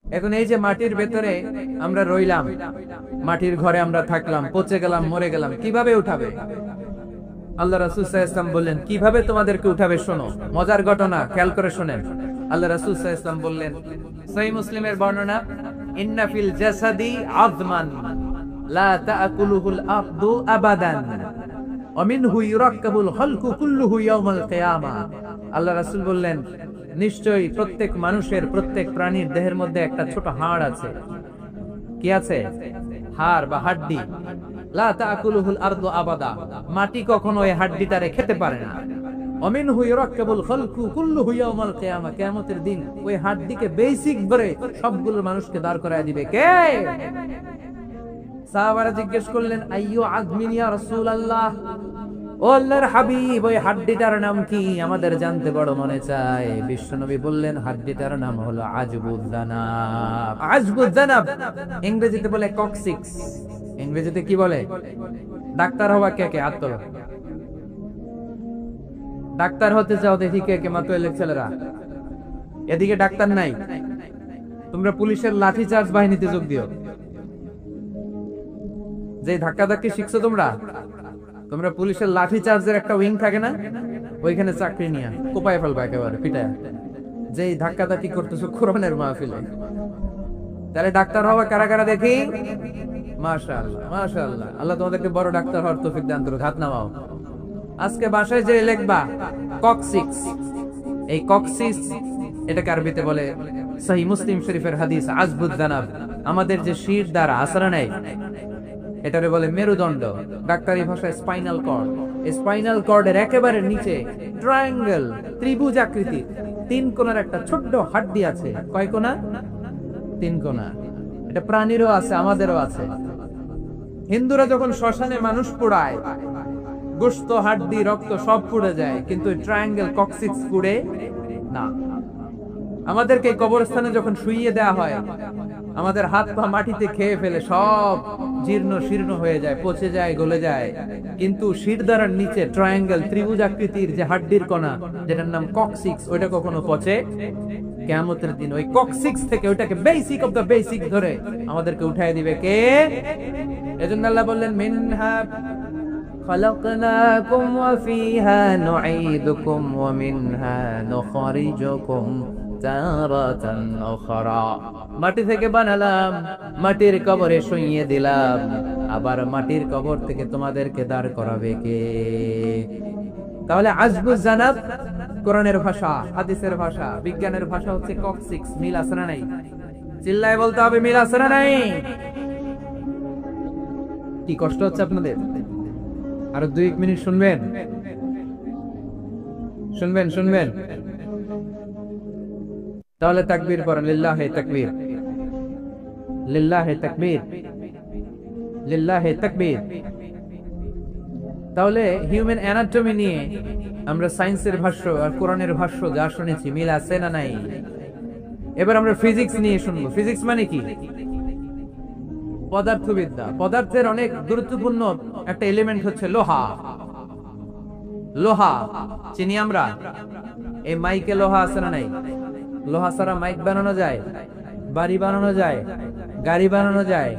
এখন এই যে মাটির ভেতরে আমরা রইলাম, মাটির ঘরে আমরা থাকলাম, পচে গেলাম, মরে গেলাম, কিভাবে উঠাবে? আল্লাহ রাসূল সাল্লাল্লাহু আলাইহি ওয়াসাল্লাম বললেন কিভাবে তোমাদেরকে উঠাবে শোনো, মজার ঘটনা, খেয়াল করে শোনেন। আল্লাহ রাসূল সাল্লাল্লাহু আলাইহি ওয়াসাল্লাম বললেন, সহিহ মুসলিমের বর্ণনা, ইন্না ফিল জাসাদি আযমান লা তাআকুলুহুল আরদু আবাদান ওয়া মিনহু ইউরাক্কাবুল খালকু কুল্লুহু ইয়াওমাল কিয়ামাহ। আল্লাহ রাসূল বললেন, নিশ্চয়ই প্রত্যেক মানুষের, প্রত্যেক প্রাণীর দেহের মধ্যে একটা ছোট হাড় আছে। কি আছে? হাড় বা হাড্ডি। লা তাআকুলুহুল আরদু আবাদা, মাটি কখনো এই হাড্ডিটারে খেতে পারে না। ওয়া মিনহু ইউরাক্কাবুল খালকু কুল্লুহু ইয়াওমাল কিয়ামাহ, কিয়ামতের দিন ওই হাড্ডিকে বেসিক ধরে সবগুলো মানুষকে দাঁড় করায় দিবে কে? সাহাবারা জিজ্ঞেস করলেন, আইয়ু আযমিন ইয়া রাসূলুল্লাহ, ও আল্লাহর হাবিব, ওই হাড্ডিটার নাম কি? আমাদের জানতে বড় মনে চায়। বিশ্বনবী বললেন, হাড্ডিটার নাম হলো আজবুজ জানাব। আজবুজ জানাব ইংরেজিতে বলে কক্সিক্স। ইংরেজিতে কি বলে? ডাক্তার হওয়া কে কে? হাত তোলো। ডাক্তার হতে চাও দেখি কে কে? মাত্র ছেলেরা। এদিকে ডাক্তার নাই, তোমরা পুলিশের লাঠি চার্জ বাহিনীতে যোগ দিও। যে ধাক্কা ধাক্কি শিখছো তোমরা, তোমরা পুলিশের লাঠি চার্জের একটা উইং থাকে না, ওইখানে চাকরি নিয়ে কোপায় ফেলবা একেবারে পিটায়, যেই ধাক্কা ধাক্কি করতেছো কোরআনের মাহফিলে। তাহলে ডাক্তার হওয়া কারা কারা দেখি? মাশাআল্লাহ, মাশাআল্লাহ। আল্লাহ তোমাদেরকে বড় ডাক্তার হওয়ার তৌফিক দান করুক। হাত নামাও। আজকে বাসায় যে লিখবা কক্সিক্স, এই কক্সিস এটাকে আরবিতে বলে, সহিহ মুসলিম শরীফের হাদিস, আজবুজ জানাব, আমাদের যে শির দ্বারা আসরা নাই, এটারে বলে মেরুদণ্ড, ডাক্তারি ভাষায় স্পাইনাল কর্ড। এই স্পাইনাল কর্ডের একেবারে নিচে ট্রায়াঙ্গেল, ত্রিভুজ আকৃতির তিন কোণার একটা ছোট্ট হাড্ডি আছে। কয় কোণা? তিন কোণা। এটা প্রাণীরও আছে, আমাদেরও আছে। হিন্দুরা যখন শ্মশানে মানুষ পোড়ায়, গোশত, হাড্ডি, রক্ত সব পুড়ে যায়, কিন্তু ট্রায়াঙ্গেল কক্সিক্স পুড়ে না। আমাদেরকে কবরস্থানে যখন শুইয়ে দেয়া হয়, আমাদের হাত পা মাটিতে খেয়ে ফেলে, সব জীর্ণ শীর্ণ হয়ে যায়, পচে যায়, গলে যায়, কিন্তু শিরদাঁড়ার নিচে ট্রায়াঙ্গেল, ত্রিভুজ আকৃতির যে হাড্ডির কণা, যেটার নাম কক্সিক্স, ওইটা কখনো পচে। কিয়ামতের দিন ওই কক্সিক্স থেকে, ওইটাকে বেসিক অফ দ্য বেসিক ধরে আমাদেরকে উঠায় দিবে কে? এজন্য আল্লাহ বললেন, মিনহা খালাকনাকুম ওয়া ফিহা নুঈদুকুম ওয়া মিনহা নুখরিজুকুম তারাতান উখরা। মাটি থেকে বানালাম, মাটির কবরে শুইয়ে দিলাম, আবার মাটির কবর থেকে তোমাদেরকে দাঁড় করাবে কে? তাহলে আজবুজ জানাব কোরআনের ভাষা, হাদিসের ভাষা, বিজ্ঞানের ভাষা হচ্ছে কক্সিক্স। মিল আছে না নাই? চিল্লায় বলতে হবে, মিল আছে না নাই? কি কষ্ট হচ্ছে আপনাদের? আরো 2 মিনিট শুনবেন, শুনবেন, শুনবেন। তাহলে তাকবীর পড়েন, লিল্লাহি তাকবীর, লিল্লাহি তাকবীর, লিল্লাহি তাকবীর। তাহলে হিউম্যান অ্যানাটমি নিয়ে আমরা সায়েন্সের ভাষ্য আর কোরআনের ভাষ্য যা শুনেছি, মিল আছে না নাই? এবার আমরা ফিজিক্স নিয়ে শুনবো। ফিজিক্স মানে কি? পদার্থবিদ্যা। পদার্থের অনেক গুরুত্বপূর্ণ একটা এলিমেন্ট হচ্ছে লোহা। লোহা চিনি আমরা। এই মাইকে লোহা আছে না নাই? লোহা ছাড়া মাইক বানানো যায়, বাড়ি বানানো যায়, গাড়ি বানানো যায়,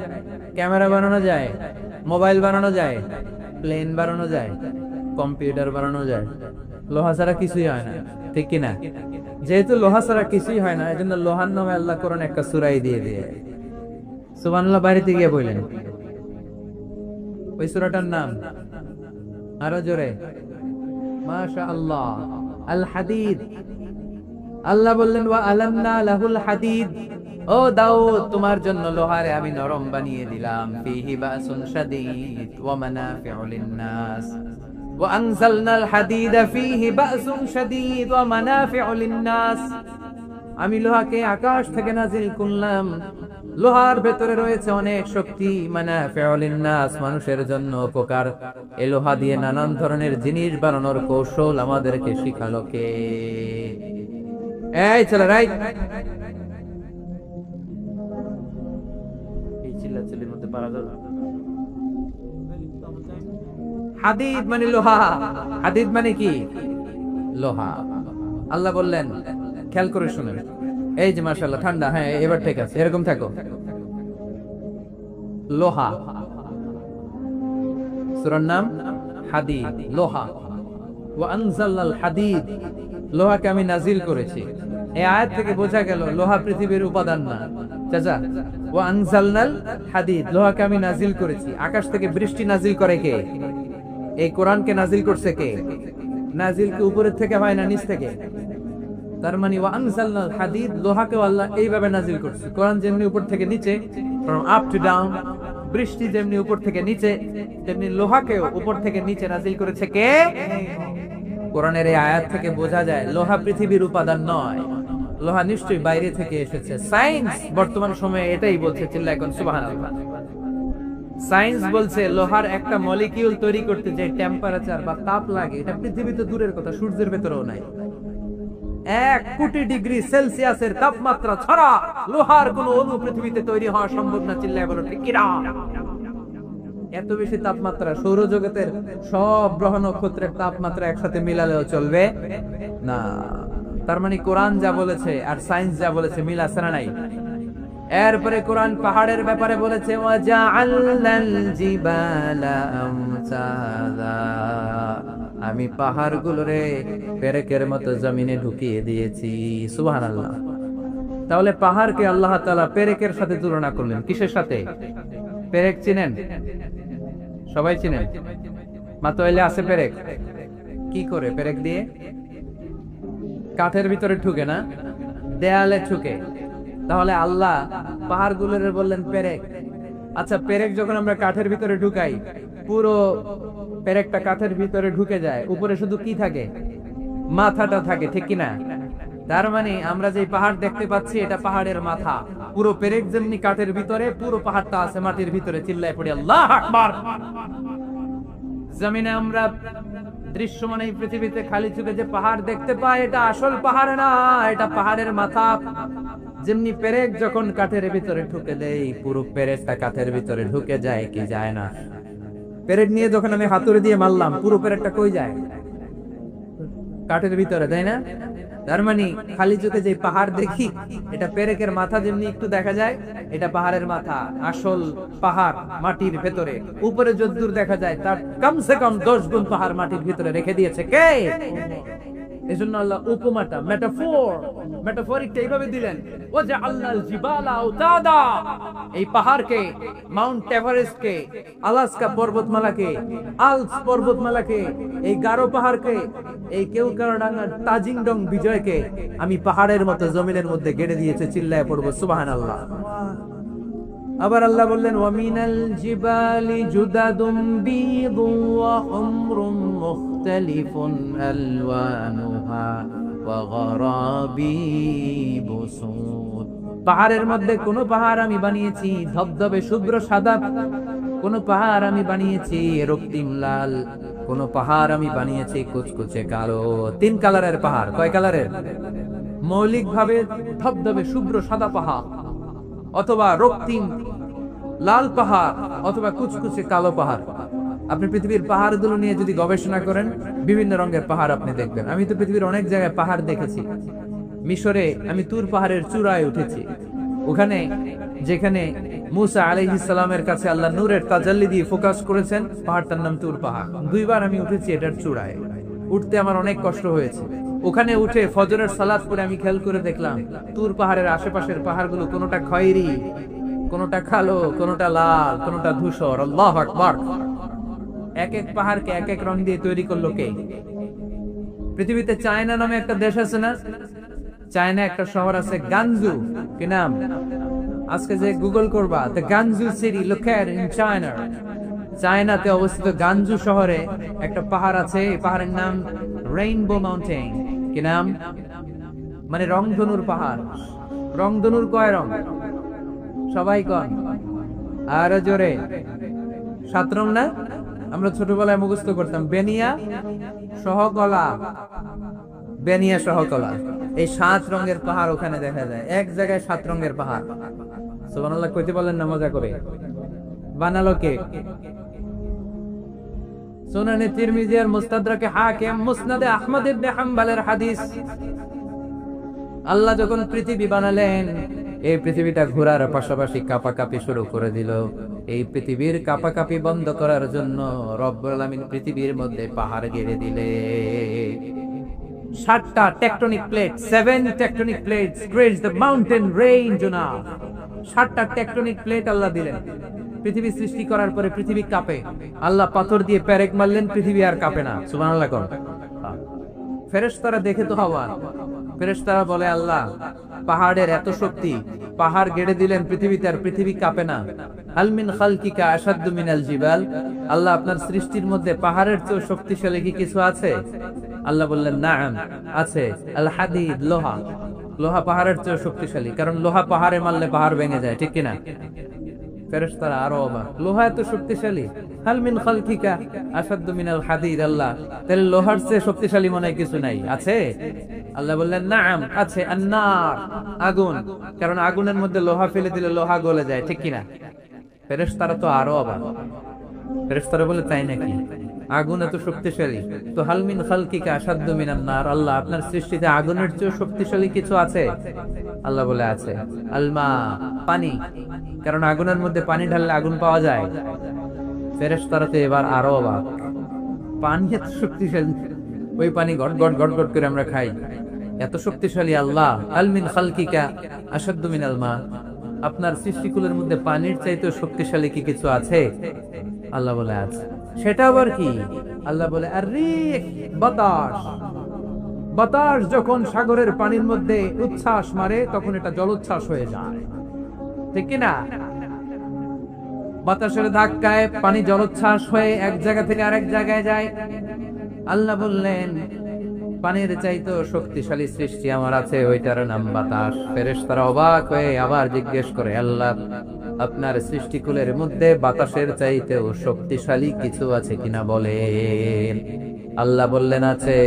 ক্যামেরা বানানো যায়, মোবাইল বানানো যায়, প্লেন বানানো যায়, কম্পিউটার বানানো যায়। লোহা ছাড়া কিছুই হয় না, ঠিক কিনা? যেহেতু লোহা ছাড়া কিছুই হয় না, এজন্য লোহার নামে আল্লাহ কোরআনে একটা সূরাই দিয়ে দিয়ে। সুবহানাল্লাহ, বাড়িতে গিয়ে বললেন ওই সূরাটার নাম, আরো জোরে, মাশাআল্লাহ, আল হাদিদ। আল্লাহ বললেন, ওয়া আলামনা লাহুল হাদিদ, ও দাউদ, তোমার জন্য লোহারে আমি নরম বানিয়ে দিলাম। ফিহি বাসুন শাদীদ ওয়া মানাফিউ লিন-নাস ওয়া আনজালনাল হাদিদা ফিহি বাসুন শাদীদ ওয়া মানাফিউ লিন-নাস। আমি লোহাকে আকাশ থেকে নাজিল করলাম, লোহার ভেতরে রয়েছে অনেক শক্তি। মানাফিউ লিন-নাস, মানুষের জন্য উপকার। এই লোহা দিয়ে নানান ধরনের জিনিস বানানোর কৌশল আমাদেরকে শিখালো কে? এই চলে রাইট। এই চিল্লাচিল্লির মধ্যে পারা যাবে না। হাদিদ মানে লোহা। হাদিদ মানে কি? লোহা। আল্লাহ বললেন, খেয়াল করে শুনেন, এই যে মাশাআল্লাহ ঠান্ডা, হ্যাঁ এবার ঠিক আছে, এরকম থাকো। লোহা, সূরার নাম হাদিদ, লোহা। ওয়া আনজালনাল হাদিদ, লোহাকে আমি নাজিল করেছি। এই আয়াত থেকে বোঝা গেল লোহা পৃথিবীর উপাদান না। চাচা, ওয়া আনজালনাল হাদিদ, লোহাকে আমি নাজিল করেছি। আকাশ থেকে বৃষ্টি নাজিল করে কে? এই কোরআনকে নাজিল করছে কে? নাজিল কি উপরের থেকে হয় না নিচ থেকে? তার মানে ওয়া আনজালনাল হাদিদ, লোহাকে আল্লাহ এইভাবে নাজিল করছে। কোরআন যেমনি উপর থেকে নিচে, from up to down, বৃষ্টি যেমনি উপর থেকে নিচে, তেমনি লোহাকেও উপর থেকে নিচে নাজিল করেছে কে? কোরআনের এই আয়াত থেকে বোঝা যায় লোহা পৃথিবীর উপাদান নয়, লোহা নিশ্চয়ই বাইরে থেকে এসেছে। সায়েন্স বর্তমান সময়ে এটাই বলছে, চিল্লা এখন সুবহানাল্লাহ। সায়েন্স বলছে লোহার একটা মলিকিউল তৈরি করতে যে টেম্পারেচার বা তাপ লাগে, এটা পৃথিবীতে দূরের কথা, সূর্যের ভেতরেও নাই। 1 কোটি ডিগ্রি সেলসিয়াসের তাপমাত্রা ছাড়া লোহার কোনো অণু পৃথিবীতে তৈরি হওয়া সম্ভব না। চিল্লায় বলো ঠিক কিনা? এত বেশি তাপমাত্রা সৌরজগতের সব গ্রহ নক্ষত্রের তাপমাত্রা একসাথে মিলালেও চলবে না। তার মানে কোরআন যা বলেছে আর সায়েন্স যা বলেছে মিল আছে না নাই? এরপরে কোরআন পাহাড়ের ব্যাপারে বলেছে, ওয়াজআলনাল জিবালা আমসাদা, আমি পাহাড়গুলোরে পেরেকের মতো জমিনে ঢুকিয়ে দিয়েছি। সুবহানাল্লাহ। তাহলে পাহাড়কে আল্লাহ তাআলা পেরেকের সাথে তুলনা করলেন। কিসের সাথে? পেরেক চিনেন? সবাই চিনেন? মাতোয়াইলে আছে পেরেক। কি করে পেরেক দিয়ে? কাঠের ভিতরে ঢুকে না, দেয়ালে ঢুকে। তাহলে আল্লাহ পাহাড়গুলোর বললেন পেরেক। আচ্ছা, পেরেক যখন আমরা কাঠের ভিতরে ঢুকাই, পুরো পেরেকটা কাঠের ভিতরে ঢুকে যায়, উপরে শুধু কি থাকে? মাথাটা থাকে, ঠিক কিনা? তার মানে আমরা যে পাহাড় দেখতে পাচ্ছি এটা পাহাড়ের মাথা। পুরো পেরেক যেমনি কাঠের ভিতরে, পুরো পাহাড়টা আছে মাটির ভিতরে। চিল্লায় পড়ি আল্লাহু আকবার। জমিনে আমরা দৃশ্যমান এই পৃথিবীতে খালি চোখে যে পাহাড় দেখতে পাই, এটা আসল পাহাড় না, এটা পাহাড়ের মাথা। যেমনি পেরেক যখন কাঠের ভিতরে ঢুকে দেয়, পুরো পেরেকটা কাঠের ভিতরে ঢুকে যায় কি যায় না? পেরেক নিয়ে যখন আমি হাতুড়ি দিয়ে মারলাম, পুরো পেরেকটা কই যায়? কাঠের ভিতরে, তাই না? তার মানে খালি চোখে যে পাহাড় দেখি, এটা পেরেকের মাথা যেমনি একটু দেখা যায়, এটা পাহাড়ের মাথা। আসল পাহাড় মাটির ভেতরে, উপরে যদ্দূর দেখা যায় তার কমসে কম 10 গুণ পাহাড় মাটির ভিতরে রেখে দিয়েছে কে? এজন্য আল্লাহ উপমাটা, মেটাফরিকটা এইভাবে দিলেন, ওয়াজআলনাল জিবালা আওতাদা, এই পাহাড়কে, মাউন্ট এভারেস্টকে, আলাস্কা পর্বতমালাকে, আলপস পর্বতমালাকে, এই গারো পাহাড়কে, এই কেওক্রাডাঙ্গা তাজিংডং বিজয়কে আমি পাহাড়ের মতো জমিনের মধ্যে গেড়ে দিয়েছে। চিল্লায় পড়বো সুবহানাল্লাহ। আবার আল্লাহ বললেন, ওয়ামিনাল জিবালি জুদাদুম বীদুন ওয়া হুমরুম মুখতালিফুন আলওয়ানুহা ওয়া গরাবিবু সুদ। পাহাড়ের মধ্যে কোন পাহাড় আমি বানিয়েছি ধবধবে শুভ্র সাদা, কোন পাহাড় আমি বানিয়েছি রক্তিম লাল, কোন পাহাড় আমি বানিয়েছি কুচকুচে কালো। 3 কালারের পাহাড়। কয় কালারের? মৌলিক ভাবে ধবধবে শুভ্র সাদা পাহাড়, অথবা রক্তিম লাল পাহাড়, অথবা কুচকুচে কালো পাহাড়। আপনি পৃথিবীর পাহাড়গুলো নিয়ে যদি গবেষণা করেন, বিভিন্ন রঙের পাহাড় আপনি দেখবেন। আমি তো পৃথিবীর অনেক জায়গায় পাহাড় দেখেছি। মিশরে আমি তুর পাহাড়ের চূড়ায় উঠেছি। ওখানে যেখানে মুসা আলাইহিস সালামের কাছে আল্লাহ নূরের তাজাল্লি দিয়ে ফোকাস করেছেন, পাহাড়টার নাম তুর পাহাড়। 2 বার আমি উঠেছি এটার চূড়ায়। উঠতে আমার অনেক কষ্ট হয়েছে। ওখানে উঠে ফজরের সালাত পড়ে আমি খেয়াল করে দেখলাম তুর পাহাড়ের আশেপাশের পাহাড়গুলো কোনোটা খয়েরি, কোনোটা কালো, কোনোটা লাল, কোনোটা ধূসর। আল্লাহু আকবার। এক এক পাহাড়কে এক এক রং দিয়ে তৈরি করলো কে? পৃথিবীতে চায়না নামে একটা দেশ আছে না? চায়না একটা শহর আছে গানজু। কি নাম? আজকে যে গুগল করবা, the গানজু city located in China. চায়নাতে অবস্থিত গানজু শহরে একটা পাহাড় আছে। এই পাহাড়ের নাম রেইনবো মাউন্টেন। কি নাম? মানে রংধনুর পাহাড়। রংধনুর কয় রং? সবাই কন, আরো জোরে। 7 রং না? আমরা ছোটবেলায় মুখস্থ করতাম, বেনিয়া সহকলা, বেনিয়া সহকলা। এই 7 রঙের পাহাড় ওখানে দেখা যায়। এক জায়গায় 7 রঙের পাহাড়। সুবহানাল্লাহ কইতে বলেন না মজা করে? বানালো কে? সুনানে তিরমিজি আর মুস্তাদরাকে হাকিম, মুসনাদে আহমদ ইবনে হাম্বলের হাদিস। আল্লাহ যখন পৃথিবী বানালেন, এই পৃথিবীটা ঘোরার পাশাপাশি কাঁপাকাঁপি শুরু করে দিল। এই পৃথিবীর কাঁপাকাঁপি বন্ধ করার জন্য রব্বুল আলামিন পৃথিবীর মধ্যে পাহাড় গেড়ে দিলেন। 7টা tectonic plate, 7 tectonic plates creates the mountain range না। 7টা টেকটনিক প্লেট আল্লাহ দিলেন। পৃথিবী সৃষ্টি করার পরে পৃথিবী কাঁপে, আল্লাহ পাথর দিয়ে পেরেক মারলেন, পৃথিবী আর কাঁপে না। সুবহানাল্লাহ কোন ফেরেশতারা দেখে তো হওয়ান। ফেরেশতারা বলে, আল্লাহ পাহাড়ের এত শক্তি, পাহাড় গেড়ে দিলেন পৃথিবীতে, আর পৃথিবী কাঁপে না। হাল মিন খালকিকা আশাদ্দু মিনাল জিবাল, আল্লাহ আপনার সৃষ্টির মধ্যে পাহাড়ের চেয়ে শক্তিশালী কি কিছু আছে? আল্লাহ বললেন, নাআম, আছে। আল হাদিদ, লোহা। লোহা পাহাড়ের চেয়ে শক্তিশালী, কারণ লোহা পাহাড়ে মারলে পাহাড় ভেঙে যায়, ঠিক কিনা? ফেরেশতারা আরো অবাক, লোহা এত শক্তিশালী? হাল মিন খালকিকা আশাদ্দু মিনাল হাদিদ, আল্লাহ তাহলে লোহার চেয়ে শক্তিশালী মনে হয় কিছু নাই, আছে? আল্লাহ বললেন, নাআম, আছে। আন্নার, আগুন, কারণ আগুনের মধ্যে লোহা ফেলে দিলে লোহা গলে যায়, ঠিক কিনা? ফেরেশতারা তো আরো অবাক। ফেরেশতারা বলে, তাই নাকি? আগুন এত শক্তিশালী, তো হাল মিন খালকিকা আশাদ্দু মিনান নার, আল্লাহ আপনার সৃষ্টিতে আগুনের চেয়ে শক্তিশালী কিছু আছে? আল্লাহ বলে, আছে। আলমা, পানি, কারণ আগুনের মধ্যে পানি ঢাললে আগুন পাওয়া যায়। ফেরেশতারা তো এবার আরো অবাক, পানি এত শক্তিশালী, ওই পানি গট গট গট গট করে আমরা খাই, এত শক্তিশালী আল্লাহ। আল মিন খালকিকা আশাদ্দু মিনাল মা, আপনার সৃষ্টিকুলের মধ্যে পানির চাইতে শক্তিশালী কি কিছু আছে? আল্লাহ বলে, আছে। সেটা আবার কি? আল্লাহ বলে, আর-রিহ, বাতাস। বাতাস যখন সাগরের পানির মধ্যে উচ্ছ্বাস মারে তখন এটা জলোচ্ছ্বাস হয়ে যায়, ঠিক কিনা? বাতাসের ধাক্কায় পানি জলোচ্ছ্বাস হয়ে এক জায়গা থেকে আরেক জায়গায় যায়। আল্লাহ বললেন, পানির চাইতে শক্তিশালী সৃষ্টি আমার আছে, ওইটার নাম বাতাস। ফেরেশতারা অবাক হয়ে আবার জিজ্ঞেস করে, আল্লাহ আপনার সৃষ্টিকুলের মধ্যে বাতাসের চাইতেও শক্তিশালী কিছু আছে কিনা বলেন। আল্লাহ বললেন, আছে।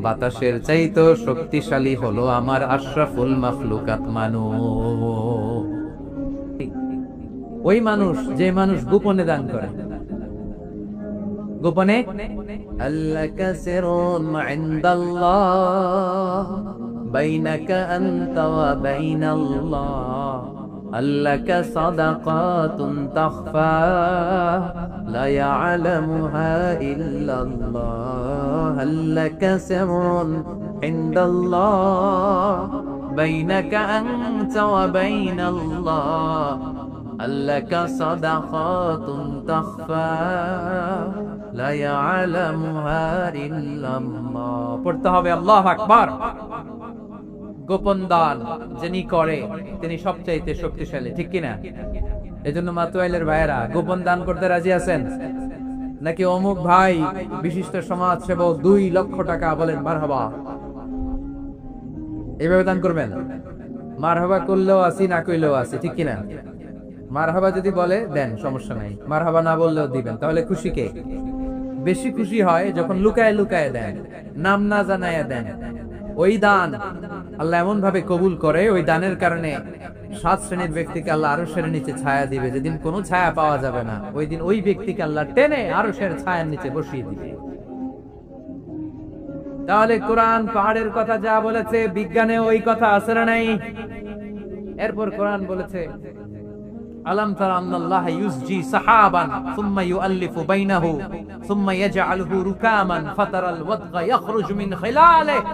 বাতাসের চাইতেও শক্তিশালী হলো আমার আশরাফুল মাখলুকাত মানুষ। ওই মানুষ যে মানুষ গোপনে দান করে। গোপনে আল্লাকা সিরুন ইনদাল্লাহ বাইনাকা আনতা ওয়া বাইনাল্লাহ, আল্লাকা সাদাকাতুন তাখফা লা ইয়ালামুহা ইল্লাল্লাহ, আল্লাকা সিরুন ইনদাল্লাহ বাইনাকা আনতা ওয়া বাইনাল্লাহ, আল্লাকা সাদাকাতুন তাখফা লা ইয়ালামুহা ইল্লাল্লাহ। পড়তে হবে আল্লাহু আকবার। গোপন দান যিনি করে তিনি সবচাইতে শক্তিশালী, ঠিক কিনা? এজন্য মাতুয়াইলের ভাইয়েরা গোপন দান করতে রাজি আছেন নাকি? অমুক ভাই বিশিষ্ট সমাজ সেবক 2 লক্ষ টাকা, বলেন মারহাবা। এইভাবে দান করবেন। মারহাবা করলেও আসি, না কইলেও আসি, ঠিক কিনা? মারহাবা যদি বলে দেন, সমস্যা নাই। মারহাবা না বললেও দিবেন। তাহলে খুশি কে? বেশি খুশি হয় যখন লুকায় লুকায় দেন, নাম না জানায় দেন। ওই দান আল্লাহ এমন ভাবে কবুল করে, ওই দানের কারণে 7 শ্রেণীর ব্যক্তিকে আল্লাহ আরশের নিচে ছায়া দিবে। যেদিন কোনো ছায়া পাওয়া যাবে না, ওই দিন ওই ব্যক্তিকে আল্লাহ টেনে আরশের ছায়ার নিচে বসিয়ে দিবে। তাহলে কোরআন পাহাড়ের কথা যা বলেছে, বিজ্ঞানে ওই কথা আছে না নাই? এরপর কোরআন বলেছে, আলাম তারা আন্নাল্লাহ ইউসজি সাহাবান সুম্মা ইউআল্লিফু বাইনাহু সুম্মা ইয়াজআলুহু রুকামান ফাতারাল ওয়াদগা ইয়াখরুজু মিন খিলালিহি,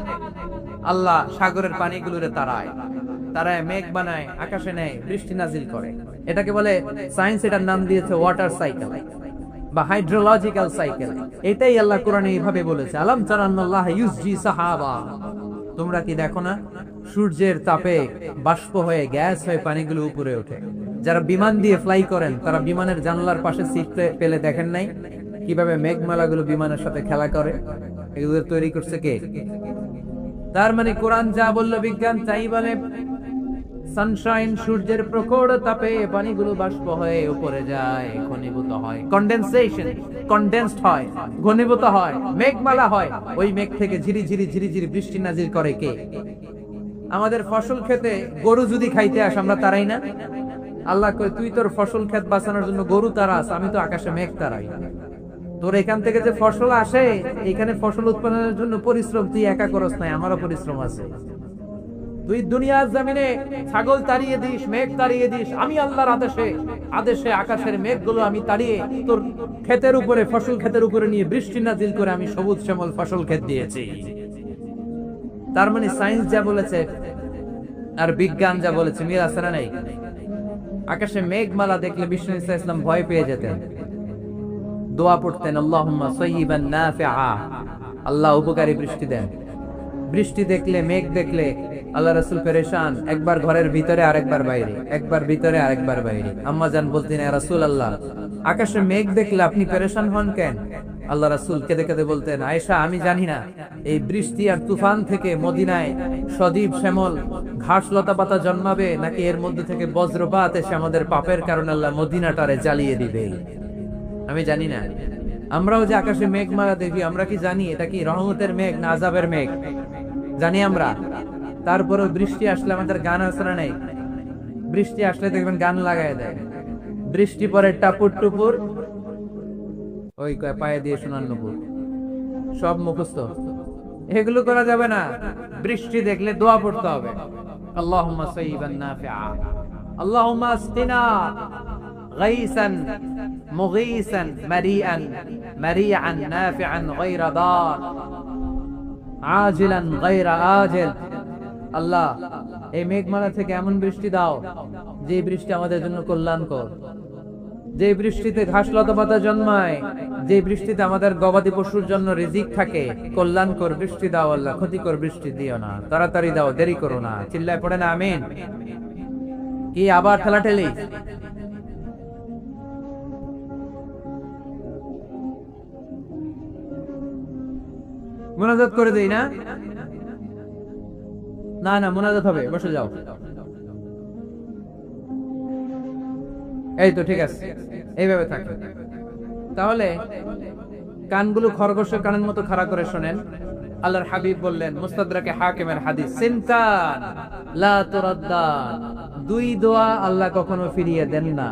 আল্লাহ সাগরের পানিগুলোরে তারায় মেঘ বানায়, আকাশে নেয়, বৃষ্টি নাজিল করে। এটাকে বলে সায়েন্স, এটার নাম দিয়েছে ওয়াটার সাইকেল বা হাইড্রোলজিক্যাল সাইকেল। এটাই আল্লাহ কোরআনে এইভাবে বলেছে, আলাম তারা আন্নাল্লাহ ইউসজি সাহাবা, তোমরা কি দেখো না সূর্যের তাপে বাষ্প হয়ে গ্যাস হয়ে পানিগুলো উপরে ওঠে। যারা বিমান দিয়ে ফ্লাই করেন তারা বিমানের জানলার পাশে সিট পেলে দেখেন নাই কিভাবে মেঘমালাগুলো বিমানের সাথে খেলা করে? এগুলো তৈরি করছে কে? তার মানে কোরআন যা বলল বিজ্ঞান তাই বলে। সানশাইন, সূর্যের প্রখর তাপে পানিগুলো বাষ্প হয়ে উপরে যায়, ঘনীভূত হয়, কন্ডেনসেশন, কন্ডেন্সড হয়, ঘনীভূত হয়, মেঘমালা হয়। ওই মেঘ থেকে ঝিরি ঝিরি ঝিরি ঝিরি বৃষ্টি নাজিল করে কে? আমাদের ফসল খেতে গরু যদি খাইতে আসে আমরা তারাই না? আল্লাহ কয়, তুই তোর ফসল ক্ষেত বাঁচানোর জন্য গরু তারাস, আমি তো আকাশে মেঘ তারাই। তোর এখান থেকে যে ফসল আসে, এখানে ফসল উৎপাদনের জন্য পরিশ্রম তুই একা করস নাই, আমারও পরিশ্রম আছে। তুই দুনিয়ার জমিনে ছাগল তাড়িয়ে দিস, মেঘ তাড়িয়ে দিস, আমি আল্লাহর আদেশে আকাশের মেঘগুলো আমি তাড়িয়ে তোর ক্ষেতের উপরে, ফসল ক্ষেতের উপরে নিয়ে বৃষ্টি নাজিল করে আমি সবুজ শ্যামল ফসল ক্ষেত দিয়েছি। তার মানে সায়েন্স যা বলেছে আর বিজ্ঞান যা বলেছে মিল আছে না নাই? আকাশে মেঘমালা দেখলে বিষ্ণু ইসলাম ভয় পেয়ে যেতেন, দোয়া পড়তেন, আল্লাহুম্মা সাইয়িবান নাফিআ, আল্লাহ উপকারী বৃষ্টি দেন। বৃষ্টি দেখলে, মেঘ দেখলে আল্লাহ রাসূল পেরেশান, একবার ঘরের ভিতরে আরেকবার বাইরে, একবার ভিতরে আরেকবার বাইরে। আম্মা জান বলতেন, ইয়া রাসূলুল্লাহ, আকাশে মেঘ দেখলে আপনি পেরেশান হন কেন? আল্লাহ রাসূল কেঁদে কেঁদে বলতেন, আয়েশা আমি জানি না এই বৃষ্টি আর তুফান থেকে মদিনায় সজীব শ্যামল ঘাস লতা পাতা জন্মাবে, নাকি এর মধ্যে থেকে বজ্রপাত এসে আমাদের পাপের কারণে আল্লাহ মদিনাটারে জ্বালিয়ে দিবে, আমি জানি না। আমরাও যে আকাশে মেঘমালা দেখি, আমরা কি জানি এটা কি রহমতের মেঘ না আযাবের মেঘ? জানি আমরা। তারপরেও বৃষ্টি আসলে আমাদের গান আসরা নাই। বৃষ্টি আসলে দেখবেন গান লাগায় দেয়, বৃষ্টি পরে টাপুর টুপুর, ওই পায়ে দিয়ে শোনার নুপুর, সব মুখস্থ। এগুলো করা যাবে না। বৃষ্টি দেখলে দোয়া পড়তে হবে, আল্লাহুম্মা সাইয়িবান নাফিআ, আল্লাহুম্মা আসকিনা গাইসান মুগীসান মারিআন মারিআন নাফিআন গায়রা দার আজিলান গায়রা আজিল। আল্লাহ এই মেঘমালা থেকে এমন বৃষ্টি দাও যে বৃষ্টি আমাদের জন্য কল্যাণকর, যে বৃষ্টিতে ঘাস লতা পাতা জন্মায়, যে বৃষ্টিতে আমাদের গবাদি পশুর জন্য রিজিক থাকে। কল্যাণকর বৃষ্টি দাও আল্লাহ, ক্ষতিকর বৃষ্টি দিও না, তাড়াতাড়ি দাও, দেরি করো না। চিল্লায় পড়ে না আমিন? কি আবার ঠেলাঠেলি? মুনাজাত করে দেই না? না না, মুনাজাত হবে, বসে যাও। এই তো ঠিক আছে, এইভাবে থাকে। তাহলে কানগুলো খরগোশের কানের মতো খাড়া করে শোনেন। আল্লাহর হাবিব বললেন, মুস্তাদরাকে হাকিমের হাদিস, সিনতান লা তুরাদ্দান, দুই দোয়া আল্লাহ কখনো ফিরিয়ে দেন না।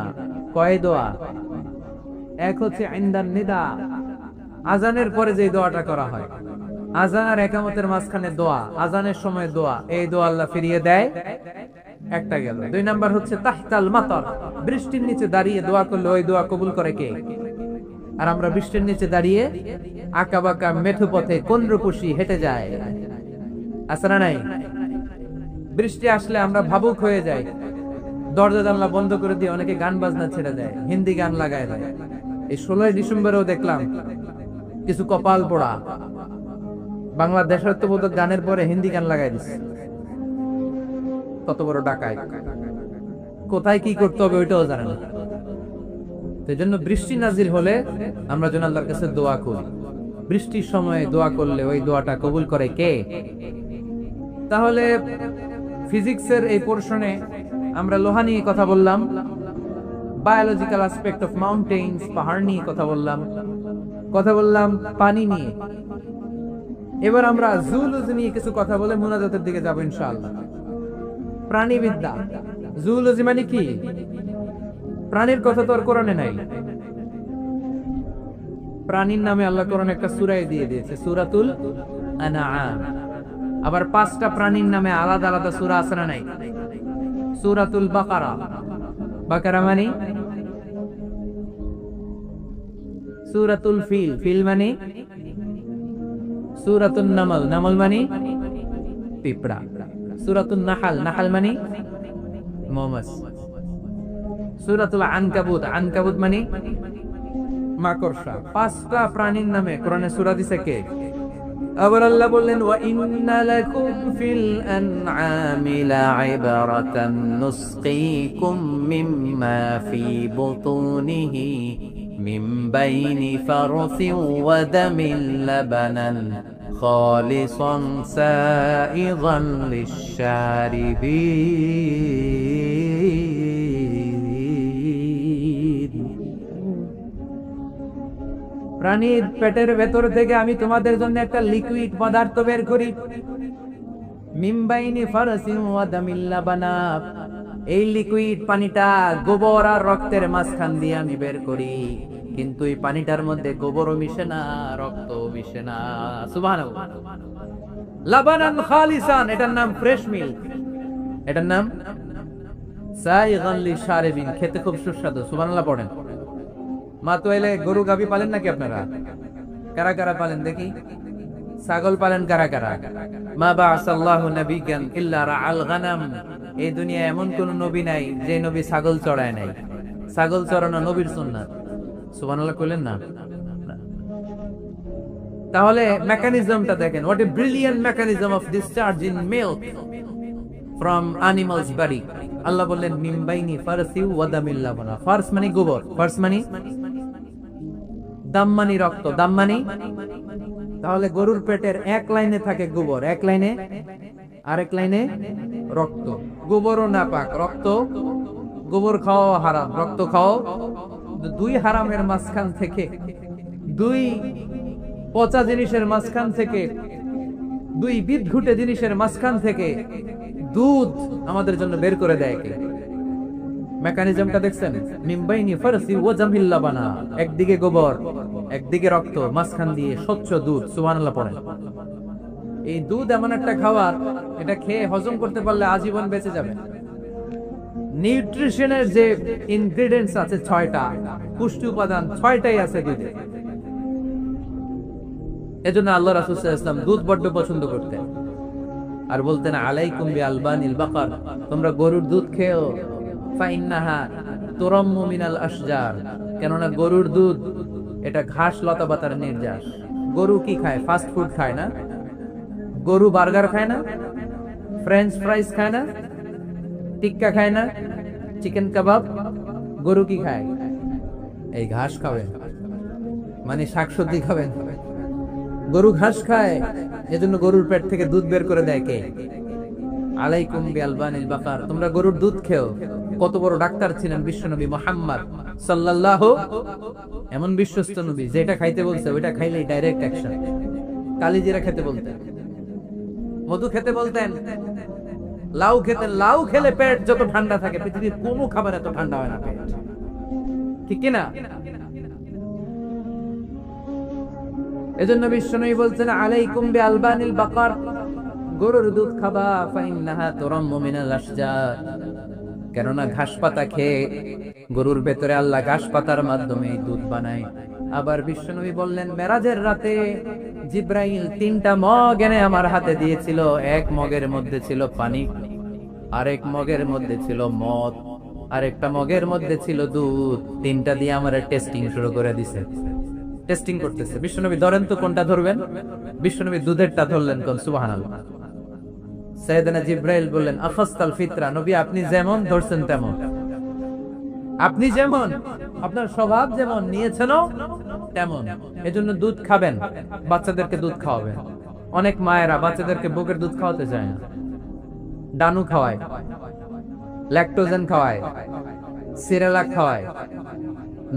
কয় দোয়া? এক হচ্ছে ইনদান নিদা, আজানের পরে যে দোয়াটা করা হয়, আজান আর একামতের মাঝখানে দোয়া, আজানের সময় দোয়া, এই দোয়া আল্লাহ ফিরিয়ে দেয়, একটা গেল। দুই নাম্বার হচ্ছে তাহতাল মাতার, বৃষ্টির নিচে দাঁড়িয়ে দোয়া করলে ওই দোয়া কবুল করে কে? আর আমরা বৃষ্টির নিচে দাঁড়িয়ে আঁকা বাঁকা মেঠো পথে কোন রূপসী হেঁটে যায়, আছে না নাই? বৃষ্টি আসলে আমরা ভাবুক হয়ে যাই, দরজা জানলা বন্ধ করে দিয়ে অনেকে গান বাজনা ছেড়ে দেয়, হিন্দি গান লাগায় দেয়। এই 16 ডিসেম্বরেও দেখলাম কিছু কপাল পোড়া বাংলা দেশাত্মবোধক গানের পরে হিন্দি গান লাগাই দিচ্ছে। কত বড় ডাকায়, কোথায় কি করতে হবে ওইটাও জানে না। সেই জন্য বৃষ্টি নাজিল হলে আমরা যেন আল্লাহর কাছে দোয়া করি। বৃষ্টির সময় দোয়া করলে ওই দোয়াটা কবুল করে কে? তাহলে ফিজিক্সের এই পোরশনে আমরা লোহা নিয়ে কথা বললাম, বায়োলজিক্যাল অ্যাসপেক্ট অফ মাউন্টেইনস, পাহাড় নিয়ে কথা বললাম পানি নিয়ে। এবার আমরা জুলজি নিয়ে কিছু কথা বলে মুনাজাতের দিকে যাব ইনশাআল্লাহ। প্রাণীবিদ্যা, জুলজি মানে কি? প্রাণীর কথা তো আর কোরআনে নাই। প্রাণীর নামে আল্লাহ কোরআনে একটা সূরা দিয়ে দিয়েছে, সূরাতুল আনআম। আবার 5টা প্রাণীর নামে আলাদা আলাদা সূরা আছে না নাই? সূরাতুল বাকারা, বাকারা মানে সূরাতুল ফিল, ফিল মানে সূরাতুন নামল, নামল মানে পিঁপড়া। সূরাতুন নাহাল, নাহাল মানে মৌমাছি। সূরাতুল আনকাবুত, আনকাবুত মানে মাকড়সা। 5টা প্রাণীর নামে কোরআনে সূরা দিছে কে? আবার আল্লাহ বললেন, ওয়া ইন্না লাকুম ফিল আনআমি লা'iবরাতান নুসকিকুম মিম্মা ফি বুতুনিহি মিন বাইনি ফারসিন ওয়া দামিন লাবানান খালিসান সাইগান লিশ-শারিবিন। প্রাণীর পেটের ভেতর থেকে আমি তোমাদের জন্য একটা লিকুইড পদার্থ বের করি, মিন বাইনি ফারসিন ওয়া দামিন লাবানা। এই লিকুইড পানিটা গোবর আর রক্তের মাঝখান দিয়ে আমি বের করি, কিন্তু এই পানিটার মধ্যে গোবরও মিশে না, রক্তও মিশে না। সুবহানাল্লাহ। লাবানান খালিসান, এটার নাম ফ্রেশ মিল্ক। এটার নাম সাইগান লিশারিবিন, খেতে খুব সুস্বাদু। সুবহানাল্লাহ পড়েন। মাতোয়াইলে গরু গাভী পালেন নাকি আপনারা? কারা কারা পালেন দেখি? ছাগল পালেন কারা কারা? মা বাআসাল্লাহু নাবিয়ান ইল্লা রাআল গানাম। এই দুনিয়ায় এমন কোন নবী নাই যে নবী ছাগল চড়ায় নাই। ছাগল চড়ানো নবীর সুন্নাত। সুবহানাল্লাহ কইলেন না? তাহলে মেকানিজমটা দেখেন, what a brilliant mechanism of discharging milk from animals body. Allah বললেন মিন বাইনি ফারসি ওয়া দামিল লাবানা। ফারস মানে গোবর, ফারস মানে দাম মানে রক্ত, দাম মানে। তাহলে গরুর পেটের এক লাইনে থাকে গোবর, এক লাইনে, আরেক লাইনে রক্ত। গোবরও নাপাক, রক্ত, গোবর খাওয়া হারাম, রক্ত খাও। দুই হারামের মাঝখান থেকে, দুই পচা জিনিসের মাঝখান থেকে, দুই বিদঘুটে জিনিসের মাঝখান থেকে দুধ আমাদের জন্য বের করে দেয় কে? মেকানিজমটা দেখছেন? মিমবাইনি ফারসি ওয়া জামিল লাবানা। একদিকে গোবর, একদিকে রক্ত, মাঝখান দিয়ে স্বচ্ছ দুধ। সুবহানাল্লাহ পড়েন। এই দুধ এমন একটা খাবার, এটা খেয়ে হজম করতে পারলে আজীবন বেঁচে যাবে। নিউট্রিশনের যে ইনগ্রেডিয়েন্টস আছে 6টা, পুষ্টি উপাদান 6টাই আছে দুধে। এজন্য আল্লাহ রাসূল সাল্লাল্লাহু আলাইহি ওয়াসাল্লাম দুধ বড্ড পছন্দ করতেন, আর বলতেন আলাইকুম বিআলবানিল বাকার, তোমরা গরুর দুধ খেও। ফাইন্নাহা তুরাম্মু মিনাল আশজার, কেননা গরুর দুধ এটা ঘাস লতা পাতার নির্যাস। গরু কি খায়? ফাস্ট ফুড খায় না? গরু বার্গার খায় না? ফ্রেঞ্চ ফ্রাইজ খায় না? টিক্কা খায় না? চিকেন কাবাব? গরু কি খায়? এই ঘাস খাবেন, মানে শাকসবজি খাবেন। গরু ঘাস খায়, এজন্য গরুর পেট থেকে দুধ বের করে দেয় কে? আলাইকুম বিআলবানিল বাকার, তোমরা গরুর দুধ খেও। কত বড় ডাক্তার ছিলেন বিশ্বনবী মুহাম্মদ সাল্লাল্লাহু, এমন বিশ্বস্ত নবী যেটা খাইতে বলছে ওইটা খাইলেই ডাইরেক্ট অ্যাকশন। কালিজিরা খেতে বলতেন, মধু খেতে বলতেন, লাউ খেতেন। লাউ খেলে পেট যত ঠান্ডা থাকে, পৃথিবীর কোনো খাবার এত ঠান্ডা হয় না পেট, ঠিক কিনা? এজন্য বিশ্বনবী বলছেন আলাইকুম বিআলবানিল বাকার, গরুর দুধ খাবা। ফাইন্নাহা তুরাম্মু মিনাল আশজার, কেননা ঘাস পাতা খেয়ে গরুর ভেতরে আল্লাহ ঘাস পাতার মাধ্যমে দুধ বানায়। আবার বিশ্বনবী বললেন মেরাজের রাতে জিব্রাইল 3টা মগ এনে আমার হাতে দিয়েছিল। এক মগের মধ্যে ছিল পানি, আরেক মগের মধ্যে ছিল মদ, আরেকটা মগের মধ্যে ছিল দুধ। 3টা দিয়ে আমার টেস্টিং শুরু করে দিছে। টেস্টিং করতেছে। বিশ্বনবী ধরেন তো কোনটা ধরবেন? বিশ্বনবী দুধেরটা ধরলেন। কোন? সুবহানাল্লাহ। সাইয়েদনা জিব্রাইল বললেন আফাস্তাল ফিতরা, নবী আপনি যেমন ধরছেন তেমন, আপনি যেমন, আপনার স্বভাব যেমন নিয়েছেন তেমন। এজন্য দুধ খাবেন, বাচ্চাদেরকে দুধ খাওয়াবেন। অনেক মায়েরা বাচ্চাদেরকে বুকের দুধ খাওয়াতে চায় না, ডানু খাওয়ায়, ল্যাকটোজেন খাওয়ায়, সিরেলাক খাওয়ায়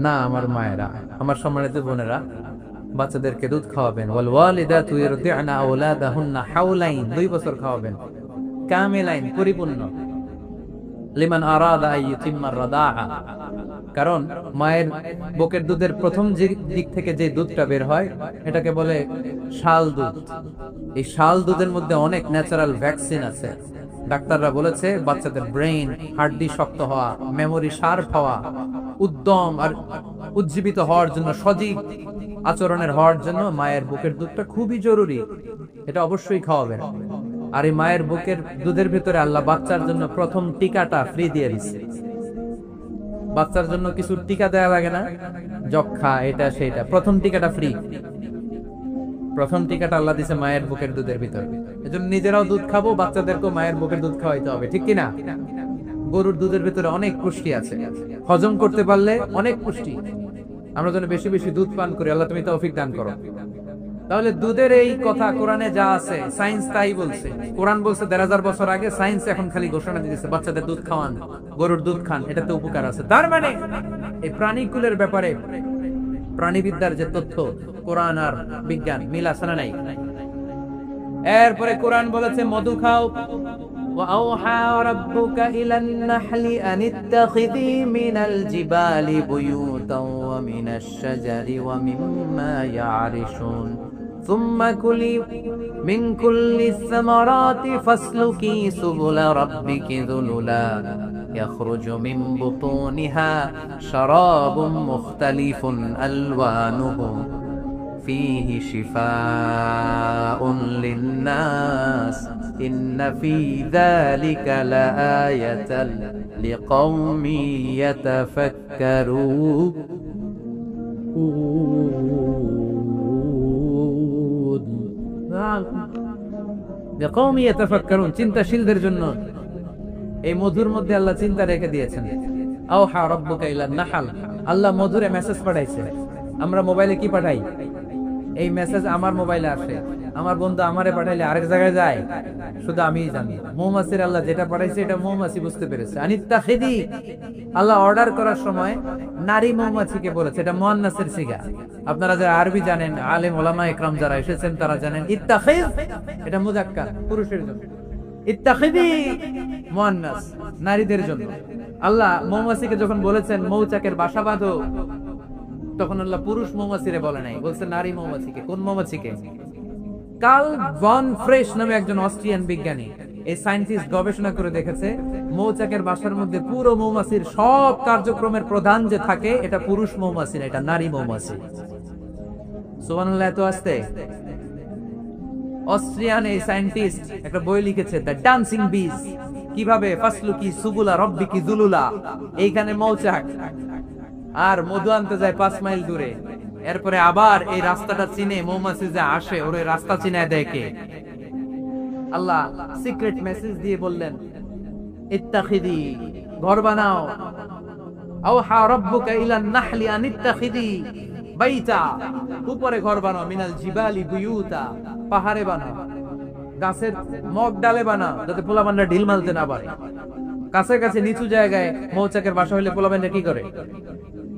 না। আমার মায়েরা, আমার সম্মানিত বোনেরা, বাচ্চাদেরকে দুধ খাওয়াবেন। ওয়াল ওয়ালিদাতু ইরদি'না আওলাদাহুন্না হাওলাইন, 2 বছর খাওয়াবেন, কামিলাইন, পরিপূর্ণ। লিমান আরাদা আইয়ুতিম্মার রাদাআ, কারণ মায়ের বুকের দুধের প্রথম দিক থেকে যে দুধটা বের হয় এটাকে বলে শাল দুধ। এই শাল দুধের মধ্যে অনেক ন্যাচারাল ভ্যাকসিন আছে। ডাক্তাররা বলেছে বাচ্চাদের ব্রেইন, হাড্ডি শক্ত হওয়া, মেমোরি শার্প হওয়া, উদ্যম আর উজ্জীবিত হওয়ার জন্য, সজীব আচরণের হওয়ার জন্য মায়ের বুকের দুধটা খুবই জরুরি। এটা অবশ্যই খাওয়াবেন। আর এই মায়ের বুকের দুধের ভিতরে আল্লাহ বাচ্চার জন্য প্রথম টিকাটা ফ্রি দিয়ে দিচ্ছে। বাচ্চার জন্য কিছু টিকা দেয়া লাগে না, যক্ষা এটা সেটা, প্রথম টিকাটা ফ্রি। প্রথম টিকাটা আল্লাহ দিছে মায়ের বুকের দুধের ভিতরে। এজন্য নিজেরাও দুধ খাবো, বাচ্চাদেরকেও মায়ের বুকের দুধ খাওয়াইতে হবে, ঠিক কিনা? গরুর দুধের ভিতরে অনেক পুষ্টি আছে, হজম করতে পারলে অনেক পুষ্টি। আমরা যেন বেশি বেশি দুধ পান করি, আল্লাহ তুমি তৌফিক দান করো। তাহলে দুধের এই কথা কোরআনে যা আছে, সায়েন্স তাই বলছে। কোরআন বলছে ১৫০০ বছর আগে, সায়েন্স এখন খালি ঘোষণা দিতেছে বাচ্চাদের দুধ খাওয়ান, গরুর দুধ খান, এটাতে উপকার আছে। তার মানে এই প্রাণীকুলের ব্যাপারে প্রাণীবিদ্যার যে তথ্য, কোরআন আর বিজ্ঞান মিল আছে না নাই? এরপরে কোরআন বলেছে মধু খাও। وَأَوْحَى رَبُّكَ إِلَى النَّحْلِ أَنِ اتَّخِذِي مِنَ الْجِبَالِ بُيُوتًا وَمِنَ الشَّجَرِ وَمِمَّا يَعْرِشُونَ ثم كلي من كل الثمرات فاسلكي سبل ربك ذللا يخرج من بطونها شراب مختلف ألوانه فيه شفاء للناس إن في ذلك لآية لقوم يتفكرون لقوم يتفكرون চিন্তাশীলদের জন্য এই মধুর মধ্যে আল্লাহ চিন্তা রেখে দিয়েছেন। আওহা রাব্বুকা ইলান নাহল, আল্লাহ মধুরে মেসেজ পাঠাইছে। আমরা মোবাইলে কি পাঠাই? এই মেসেজ আমার মোবাইলে আসে, আমার বন্ধু আমারে পাঠাইলে আরেক জায়গায় যায়, শুধু আমিই জানি। মৌমাছির আল্লাহ যেটা পাঠাইছে এটা মৌমাছি বুঝতে পেরেছে। আনিত্তাখিদি, আল্লাহ অর্ডার করার সময় নারী মৌমাছিকে বলেছে, এটা মুয়ান্নাসের সিগা। আপনারা যারা আরবি জানেন, আলেম ওলামা ইকরাম যারা এসেছেন তারা জানেন ইত্তাখিজ এটা মুযাক্কার, পুরুষের জন্য। ইত্তাখিদি মুয়ান্নাস, নারীদের জন্য। আল্লাহ মৌমাছিকে যখন বলেছেন মৌচাকের বাসা বাঁধো, তখন আল্লাহ পুরুষ মৌমাছিরে বলে নাই, বলছে নারী মৌমাছিকে। কোন মৌমাছিকে? কার্ল ভন ফ্রেশ নামে একজন অস্ট্রিয়ান বিজ্ঞানী, এই সায়েন্টিস্ট গবেষণা করে দেখেছে মৌচাকের বাসার মধ্যে পুরো মৌমাছির সব কার্যক্রমের প্রধান যে থাকে এটা পুরুষ মৌমাছি না, এটা নারী মৌমাছি। সুবহানাল্লাহ, এত আসতে। অস্ট্রিয়ান এই সায়েন্টিস্ট একটা বই লিখেছে, দ্য ডান্সিং বিজ, কিভাবে ফাসলুকি সুবুলা রব্বিকি যুলুলা। এইখানে মৌচাক আর মধু আনতে যায় 5 মাইল দূরে, এরপরে আবার এই রাস্তাটা চিনে মৌমাছি যে আসে ওর রাস্তা চিনায় দেয় কে? আল্লাহ সিক্রেট মেসেজ দিয়ে বললেন ইত্তাখিদি, ঘর বানাও। আওহা রাব্বুকা ইলান নাহলি আন ইত্তাখিদি বাইতা, উপরে ঘর বানাও। মিনাল জিবালি বুয়ুতা, পাহাড়ে বানাও। গাছের মগ ডালে বানাও যাতে পোলাপানরা ঢিল মারতে না পারে। কাছে কাছে নিচু জায়গায় মৌচাকের বাসা হইলে পোলাপানরা কি করে?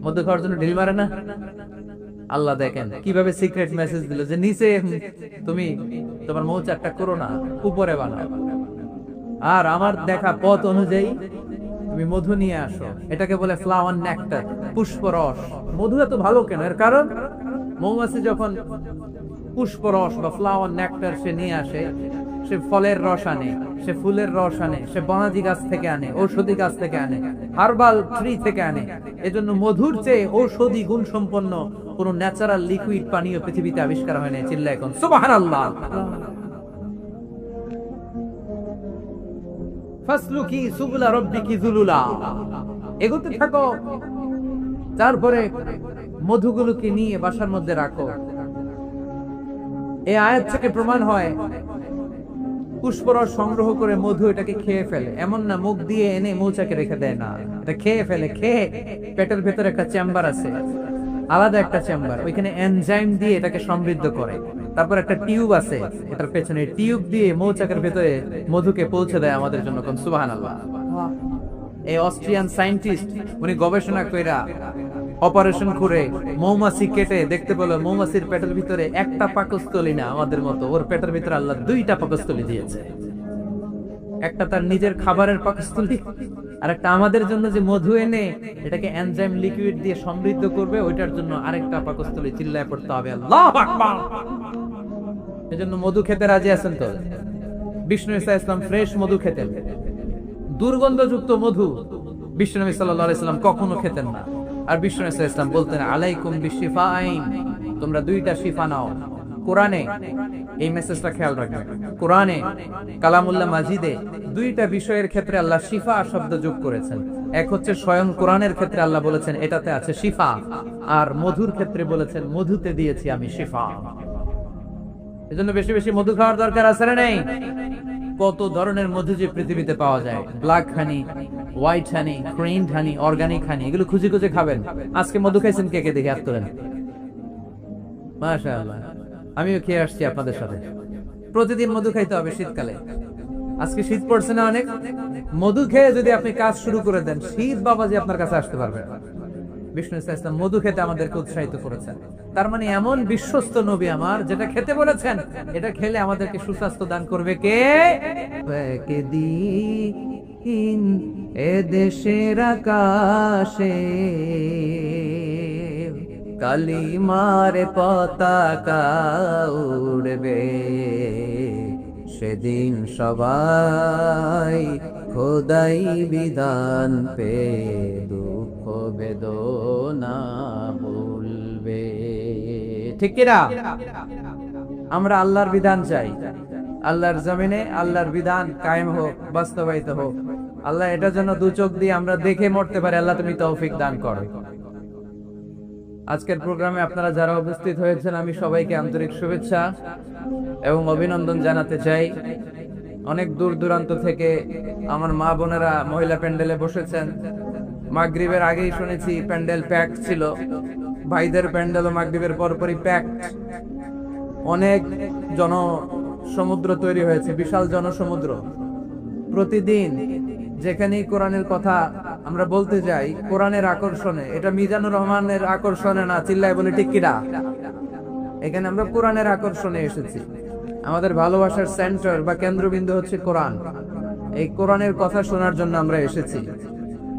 মধ্যে খাওয়ার জন্য ঢিল মারে না? আল্লাহ দেখেন কিভাবে সিক্রেট মেসেজ দিল যে নিচে তুমি তোমার মৌচাকটা করো না, উপরে বানাও। আর আমার দেখা পথ অনুযায়ী তুমি মধু নিয়ে আসো। এটাকে বলে ফ্লাওয়ার নেক্টার, পুষ্পরস। মধু এত ভালো কেন? এর কারণ মৌমাছি যখন পুষ্পরস বা ফ্লাওয়ার নেক্টার সে নিয়ে আসে, সে ফলের রস আনে, সে ফুলের রস আনে, সে বনাজি গাছ থেকে আনে, ঔষধি গাছ থেকে আনে, হার্বাল ট্রি থেকে আনে। এজন্য মধুর চেয়ে ঔষধি গুণ সম্পন্ন কোন ন্যাচারাল লিকুইড পানীয় পৃথিবীতে আবিষ্কার হয় না। চিল্লায় এখন সুবহানাল্লাহ। ফাসলুকি সুবুলা রাব্বিকি যুলুলা, এগোতে থাকো। তারপরে মধুগুলোকে নিয়ে বাসার মধ্যে রাখো। এই আয়াত থেকে প্রমাণ হয় পুষ্পরস সংগ্রহ করে মধু এটাকে খেয়ে ফেলে, এমন না মুখ দিয়ে এনে মৌচাকে রেখে দেয়, না, এটা খেয়ে ফেলে। খেয়ে পেটের ভেতরে একটা চেম্বার আছে, আলাদা একটা চেম্বার, ওইখানে এনজাইম দিয়ে এটাকে সমৃদ্ধ করে। তারপর একটা টিউব আছে এটার পেছনে, টিউব দিয়ে মৌচাকের ভেতরে মধুকে পৌঁছে দেয় আমাদের জন্য। কোন সুবহানাল্লাহ। এই অস্ট্রিয়ান সায়েন্টিস্ট উনি গবেষণা কইরা অপারেশন করে মৌমাছি কেটে দেখতে পেল মৌমাছির পেটের ভিতরে একটা পাকস্থলী না আমাদের মতো, ওর পেটের ভিতরে আল্লাহ 2টা পাকস্থলী দিয়েছে। একটা তার নিজের খাবারের পাকস্থলী, আর একটা আমাদের জন্য যে মধু এনে এটাকে এনজাইম লিকুইড দিয়ে সমৃদ্ধ করবে, ওইটার জন্য আরেকটা পাকস্থলী। চিল্লায় পড়তে হবে আল্লাহু আকবার। এজন্য মধু খেতে রাজি আছেন তো? বিষ্ণু ঈসা ইসলাম ফ্রেশ মধু খেতেন। দুর্গন্ধযুক্ত মধু বিশ্বনবী সাল্লাল্লাহু আলাইহি সাল্লাম কখনো খেতেন না। আর বিষ্ণু ঈসা ইসলাম বলতেন আলাইকুম বিশিফাইন, তোমরা 2টা শিফা নাও। কোরআনে এই মেসেজটা খেয়াল রাখবেন, কোরআনে কালামুল্লাহ মাজিদে 2টা বিষয়ের ক্ষেত্রে আল্লাহ শিফা শব্দ যোগ করেছেন। এক হচ্ছে স্বয়ং কোরআনের ক্ষেত্রে আল্লাহ বলেছেন এটাতে আছে শিফা, আর মধুর ক্ষেত্রে বলেছেন মধুতে দিয়েছি আমি শিফা। এজন্য বেশি বেশি মধু খাওয়ার দরকার আছে না নেই? কত ধরনের মধু যে পৃথিবীতে পাওয়া যায়, ব্ল্যাক হানি, হোয়াইট হানি, ক্রিমড হানি, অর্গানিক হানি, এগুলো খুঁজে খুঁজে খাবেন। আজকে মধু খাইছেন কে কে দেখে হাত তোলেন। মাশাআল্লাহ, আমিও খেয়ে আসছি আপনাদের সাথে। প্রতিদিন মধু খাইতে হবে শীতকালে। আজকে শীত পড়ছে না অনেক, মধু খেয়ে যদি আপনি কাজ শুরু করে দেন, শীত বাবাজি আপনার কাছে আসতে পারবে না। বিষ্ণু ইসলাম মধু খেতে আমাদেরকে উৎসাহিত করেছেন। তার মানে এমন বিশ্বস্ত নবী আমার, যেটা খেতে বলেছেন এটা খেলে আমাদেরকে সুস্বাস্থ্য দান করবে কে? এ দেশের আকাশে কালিমার পতাকা উড়বে। সেদিন সবাই খোদাই বিধান পে দুঃখ বেদনা ভুলবে। ঠিক কিনা? আমরা আল্লাহর বিধান চাই, আল্লাহর জমিনে আল্লাহর বিধান কায়েম হোক, বাস্তবায়িত হোক। আল্লাহ এটা যেন দু চোখ দিয়ে আমরা দেখে মরতে পারি। আল্লাহ তুমি তৌফিক দান করো। আজকের প্রোগ্রামে আপনারা যারা উপস্থিত হয়েছেন, আমি সবাইকে আন্তরিক শুভেচ্ছা এবং অভিনন্দন জানাতে চাই। অনেক দূর দূরান্ত থেকে আমার মা বোনেরা মহিলা প্যান্ডেলে বসেছেন। মাগরিবের আগেই শুনেছি প্যান্ডেল প্যাক ছিল। ভাইদের প্যান্ডেলও মাগরিবের পরপরই প্যাক। অনেক জনসমুদ্র তৈরি হয়েছে, বিশাল জনসমুদ্র। প্রতিদিন যেখানেই কোরআনের কথা আমরা বলতে যাই, কোরআনের আকর্ষণে, এটা মিজানুর রহমানের আকর্ষণে না, চিল্লায় বলে ঠিক কিনা? এখানে আমরা কোরআনের আকর্ষণে এসেছি। আমাদের ভালোবাসার সেন্টার বা কেন্দ্রবিন্দু হচ্ছে কোরআন। এই কোরআনের কথা শোনার জন্য আমরা এসেছি।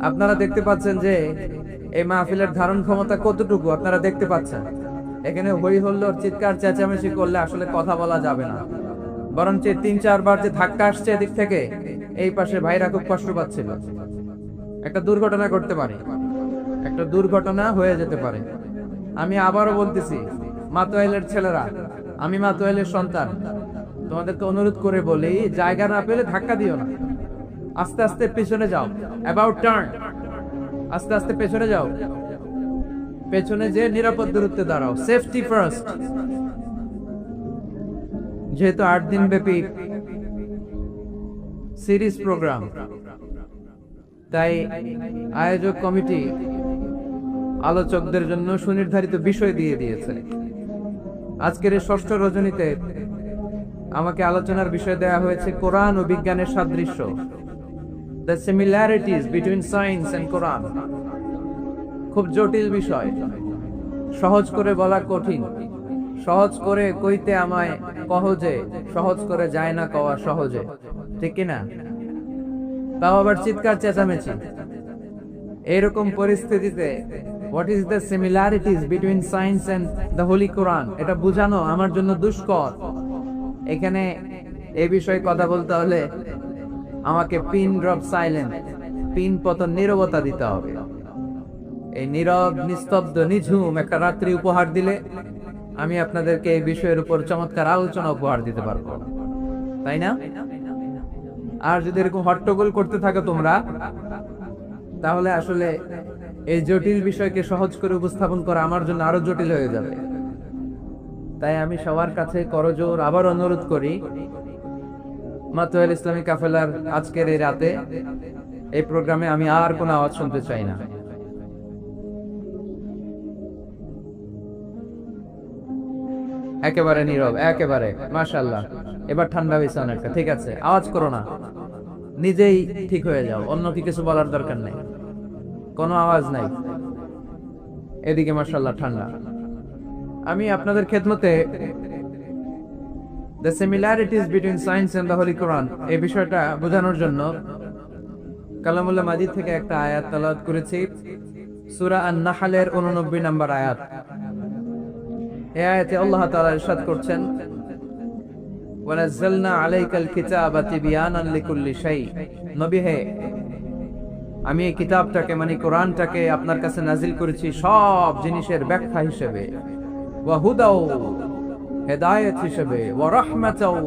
আপনারা দেখতে পাচ্ছেন যে এই মাহফিলের ধারণ ক্ষমতা কতটুকু, আপনারা দেখতে পাচ্ছেন। এখানে হই হল্লোর, চিৎকার চেঁচামেচি করলে আসলে কথা বলা যাবে না। বরঞ্চ ৩-৪ বার যে ধাক্কা আসছে এদিক থেকে, এই পাশে ভাইরা খুব কষ্ট পাচ্ছিল। একটা দুর্ঘটনা ঘটতে পারে, একটা দুর্ঘটনা হয়ে যেতে পারে। আমি আবারও বলতেছি, মাতোয়াইলের ছেলেরা, আমি মাতোয়াইলের সন্তান, তোমাদেরকে অনুরোধ করে বলি, জায়গা না পেলে ধাক্কা দিও না। আস্তে আস্তে পেছনে যাও, অ্যাবাউট টার্ন, আস্তে আস্তে পেছনে যাও। পেছনে যে নিরাপদ দূরত্বে দাঁড়াও, সেফটি ফার্স্ট। যেহেতু ৮ দিন ব্যাপী সিরিজ প্রোগ্রাম, তাই আয়োজক কমিটি আলোচকদের জন্য সুনির্ধারিত বিষয় দিয়ে দিয়েছে। আজকের এই ষষ্ঠ রজনীতে আমাকে আলোচনার বিষয় দেওয়া হয়েছে কোরআন ও বিজ্ঞানের সাদৃশ্য, the similarities between science and Quran. খুব জটিল বিষয়, সহজ করে বলা কঠিন। সহজ করে কইতে আমায় কহজে, সহজ করে যায় না কওয়া সহজে, ঠিক কিনা? তাও আবার চিৎকার চেঁচামেচি। এরকম পরিস্থিতিতে what is the similarities between science and the holy Quran, এটা বোঝানো আমার জন্য দুষ্কর। এখানে এই বিষয়ে কথা বলতে হলে আমাকে পিন ড্রপ সাইলেন্ট, পিন পতন নীরবতা দিতে হবে। এই নীরব, নিস্তব্ধ, নিঝুম একটা রাত্রি উপহার দিলে আমি আপনাদেরকে এই বিষয়ের উপর চমৎকার আলোচনা উপহার দিতে পারবো, তাই না? আর যদি এরকম হট্টগোল করতে থাকো তোমরা, তাহলে আসলে এই জটিল বিষয়কে সহজ করে উপস্থাপন করা আমার জন্য আরো জটিল হয়ে যাবে। তাই আমি সবার কাছে করজোর আবার অনুরোধ করি, মাতোয়াইল ইসলামী কাফেলার আজকের এই রাতে এই প্রোগ্রামে আমি আর কোনো আওয়াজ শুনতে চাই না। একেবারে নীরব, একেবারে। মাশাআল্লাহ, এবার ঠান্ডা হয়েছে অনেকটা। ঠিক আছে, আওয়াজ করো না, নিজেই ঠিক হয়ে যাও, অন্য কি কিছু বলার দরকার নেই। কোনো আওয়াজ নাই, এদিকে মাশাআল্লাহ ঠান্ডা। আমি আপনাদের খেদমতে the similarities between science and the holy Quran এই বিষয়টা বোঝানোর জন্য কালামুল্লাহ মাজিদ থেকে একটা আয়াত তেলাওয়াত করেছি, সূরা আন-নাহলের 89 নম্বর আয়াত। এই আয়াতে আল্লাহ তাআলা ইরশাদ করছেন, ওয়া নাযালনা আলাইকাল কিতাবা তিবয়ানান লিকুল্লি শাই। নবী হে, আমি এই কিতাবটাকে মানে কোরআনটাকে আপনার কাছে নাজিল করেছি সব জিনিসের ব্যাখ্যা হিসেবে, ওয়া হুদাও, হেদায়েত হিসেবে, ওয়া রাহমাতাও,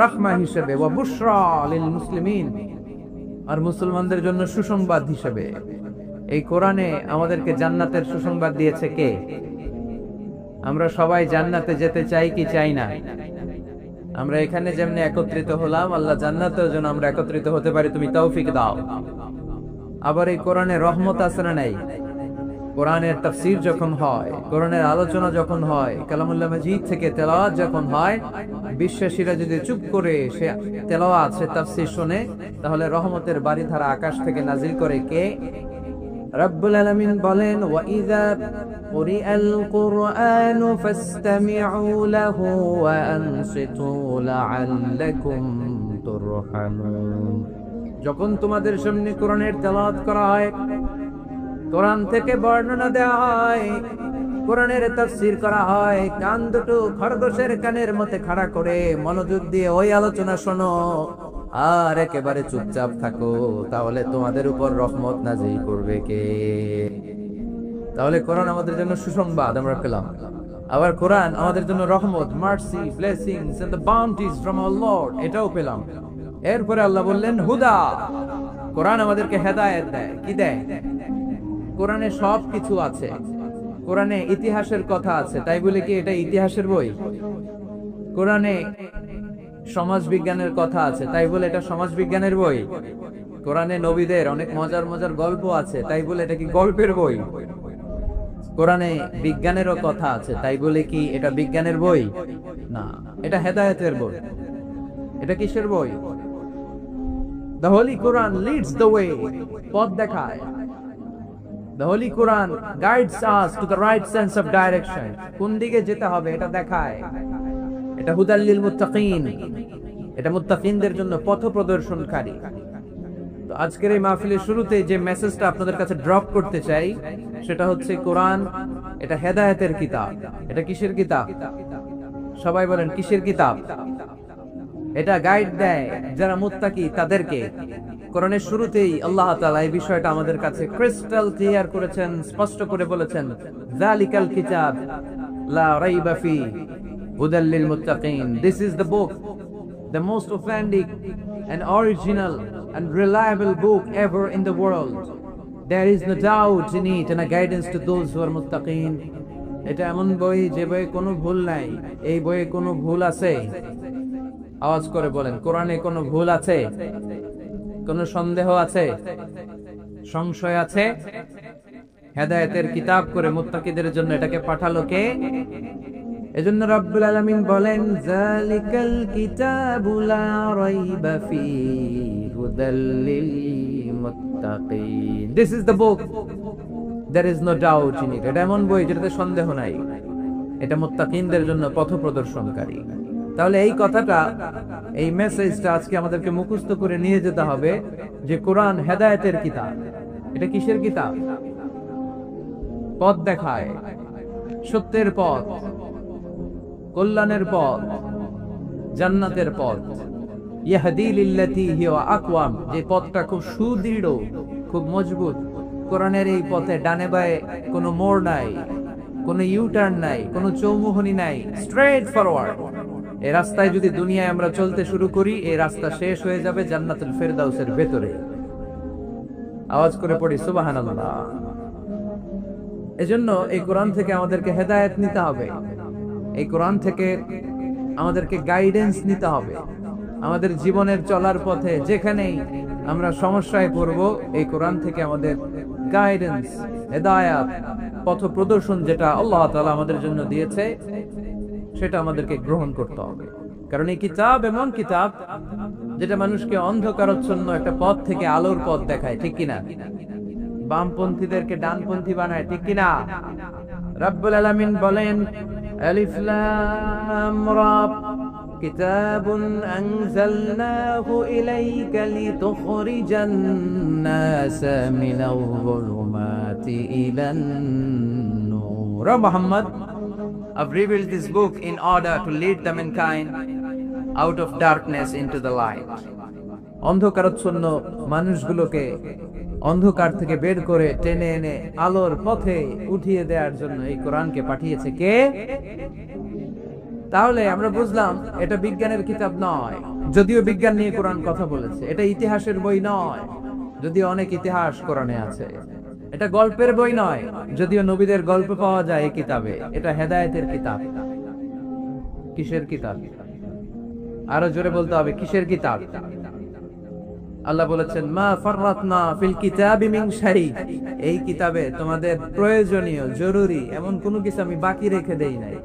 রাহমা হিসেবে, ওয়া বুশরা লিল মুসলিমিন, আর মুসলমানদের জন্য সুসংবাদ হিসেবে। এই কোরআনে আমাদেরকে জান্নাতের সুসংবাদ দিয়েছে কে? আমরা সবাই জান্নাতে যেতে চাই কি চাই না? আমরা এখানে যেমনি একত্রিত হলাম, আল্লাহ জান্নাতেও যেন আমরা একত্রিত হতে পারি, তুমি তৌফিক দাও। আবার এই কোরআনে রহমত আছে না নাই? কোরআনের তাফসীর যখন হয়, কোরআনের আলোচনা যখন হয়, কালামুল্লাহ মাজিদ থেকে তেলাওয়াত যখন হয়, বিশ্বাসীরা যদি চুপ করে সে তেলাওয়াত, সে তাফসীর শুনে, তাহলে রহমতের বারিধারা আকাশ থেকে নাজিল করে কে? রব্বুল আলামিন বলেন, ওয়া ইযা কুরিআল কুরআনু ফাসতামিউ লাহু ওয়া আনসিতু লাআল্লাকুম তুরহামুন। যখন তোমাদের সামনে কোরআনের তেলাওয়াত করা হয়, কোরআন থেকে বর্ণনা দেওয়া হয়, কোরআনের তাফসীর করা হয়, কান দুটো খরগোশের কানের মধ্যে খাড়া করে মনোযোগ দিয়ে ওই আলোচনা শোনো আর একেবারে চুপচাপ থাকো, তাহলে তোমাদের উপর রহমত নাযিল করবে কে? তাহলে কোরআন আমাদের জন্য সুসংবাদ আমরা পেলাম, আবার কোরআন আমাদের জন্য রহমত, mercy, blessings and the bounties from our lord, এটাও পেলাম। এরপরে আল্লাহ বললেন হুদা, কোরআন আমাদেরকে হেদায়েত দেয়। কি দেয়? কোরআনে সব কিছু আছে। কোরআনে ইতিহাসের কথা আছে, তাই বলে কি এটা ইতিহাসের বই? কোরআনে সমাজ বিজ্ঞানের কথা আছে, তাই বলে এটা সমাজ বিজ্ঞানের বই? কোরআনে নবীদের অনেক মজার মজার গল্প আছে, তাই বলে এটা কি গল্পের বই? কোরআনে বিজ্ঞানেরও কথা আছে, তাই বলে কি এটা বিজ্ঞানের বই? না, এটা হেদায়েতের বই। এটা কিসের বই? The Holy Quran leads the way, পথ দেখায়। The Holy Quran guides us to the right sense of direction, কোন দিকে যেতে হবে এটা দেখায়। এটা হুদাল লিল মুত্তাকিন, এটা মুত্তাকিনদের জন্য পথ প্রদর্শনকারী। তো আজকের এই মাহফিলের শুরুতে যে মেসেজটা আপনাদের কাছে ড্রপ করতে চাই সেটা হচ্ছে কোরআন এটা হেদায়েতের কিতাব। এটা কিসের কিতাব? সবাই বলেন কিসের কিতাব? এটা গাইড দেয় যারা মুত্তাকি তাদেরকে। কোরআনের শুরুতেই আল্লাহ তাআলা এই বিষয়টা আমাদের কাছে ক্রিস্টাল ক্লিয়ার করেছেন, স্পষ্ট করে বলেছেন, যালিকাল কিতাব লা রাইবা ফি হুদাল লিল মুত্তাকিন। This is the book, the most authentic and original and reliable book ever in the world. There is no doubt in it and a guidance to those who are muttaqin. এটা এমন বই যে বইয়ে কোনো ভুল নাই। এই বইয়ে কোনো ভুল আছে? আওয়াজ করে বলেন, কোরআনে কোনো ভুল আছে? কোনো সন্দেহ আছে? সংশয় আছে? হেদায়েতের কিতাব করে মুত্তাকিদের জন্য এটাকে পাঠালো কে? এজন্য রব্বুল আলামিন বলেন, যালিকাল কিতাবু লা রাইবা ফীহি হুদাল লিল মুত্তাকিন। This is the book, there is no doubt in it. এটা এমন বই যেটাতে সন্দেহ নাই। এটা মুত্তাকিনদের জন্য পথ প্রদর্শনকারী। তাহলে এই কথাটা, এই মেসেজটা আজকে আমাদেরকে মুখস্থ করে নিয়ে যেতে হবে যে কোরআন হেদায়েতের কিতাব। এটা কিসের কিতাব? পথ দেখায়, সত্যের পথ, কল্যাণের পথ, জান্নাতের পথ। ইয়াহদি লিল্লাতি হিয়া আকওয়াম, যে পথটা খুব সুদৃঢ়, খুব মজবুত। কোরআনের এই পথে ডানে বায়ে কোনো মোড় নাই, কোনো ইউটার্ন নাই, কোনো চৌমুহনী নাই, স্ট্রেট ফরওয়ার্ড। এই রাস্তায় যদি দুনিয়ায় আমরা চলতে শুরু করি, এই রাস্তা শেষ হয়ে যাবে জান্নাতুল ফেরদাউসের ভেতরে। আওয়াজ করে পড়ি সুবহানাল্লাহ। এজন্য এই কোরআন থেকে আমাদেরকে হেদায়েত নিতে হবে, এই কোরআন থেকে আমাদেরকে গাইডেন্স নিতে হবে। আমাদের জীবনের চলার পথে যেখানেই আমরা সমস্যায় পড়ব, এই কোরআন থেকে আমাদের গাইডেন্স, হেদায়াত, পথ প্রদর্শন যেটা আল্লাহ তাআলা আমাদের জন্য দিয়েছে সেটা আমাদেরকে গ্রহণ করতে হবে। কারণ এই কিতাব এমন কিতাব যেটা মানুষকে অন্ধকারাচ্ছন্ন একটা পথ থেকে আলোর পথ দেখায়, ঠিক কিনা? বামপন্থীদেরকে ডানপন্থী বানায়, ঠিক কিনা? রব্বুল আলামিন বলেন, আলিফ লাম রা, কিতাবুন আনজালনাহু ইলাইকা লিতুখরিজান নাসা মিনাল যুলুমাতি ইলান নূর। Muhammad, I've revealed this book in order to lead the mankind out of darkness into the light. অন্ধকারাচ্ছন্ন মানুষগুলোকে অন্ধকার থেকে বের করে টেনে এনে আলোর পথে উঠিয়ে দেওয়ার জন্য এই কোরআনকে পাঠিয়েছে কে? তাহলে আমরা বুঝলাম এটা বিজ্ঞানের কিতাব নয়, যদিও বিজ্ঞান নিয়ে কোরআন কথা বলেছে। এটা ইতিহাসের বই নয়, যদিও অনেক ইতিহাস কোরআনে আছে। এটা গল্পের বই নয়, যদিও নবীদের গল্প পাওয়া যায় এই কিতাবে। এটা হেদায়েতের কিতাব। কিসের কিতাব? আরো জোরে বলতে হবে, কিসের কিতাব? আল্লাহ বলেছেন, মা ফাররাতনা ফিল কিতাবি মিন শাই, এই কিতাবে তোমাদের প্রয়োজনীয়, জরুরি এমন কোনো কিছু আমি বাকি রেখে দেই নাই।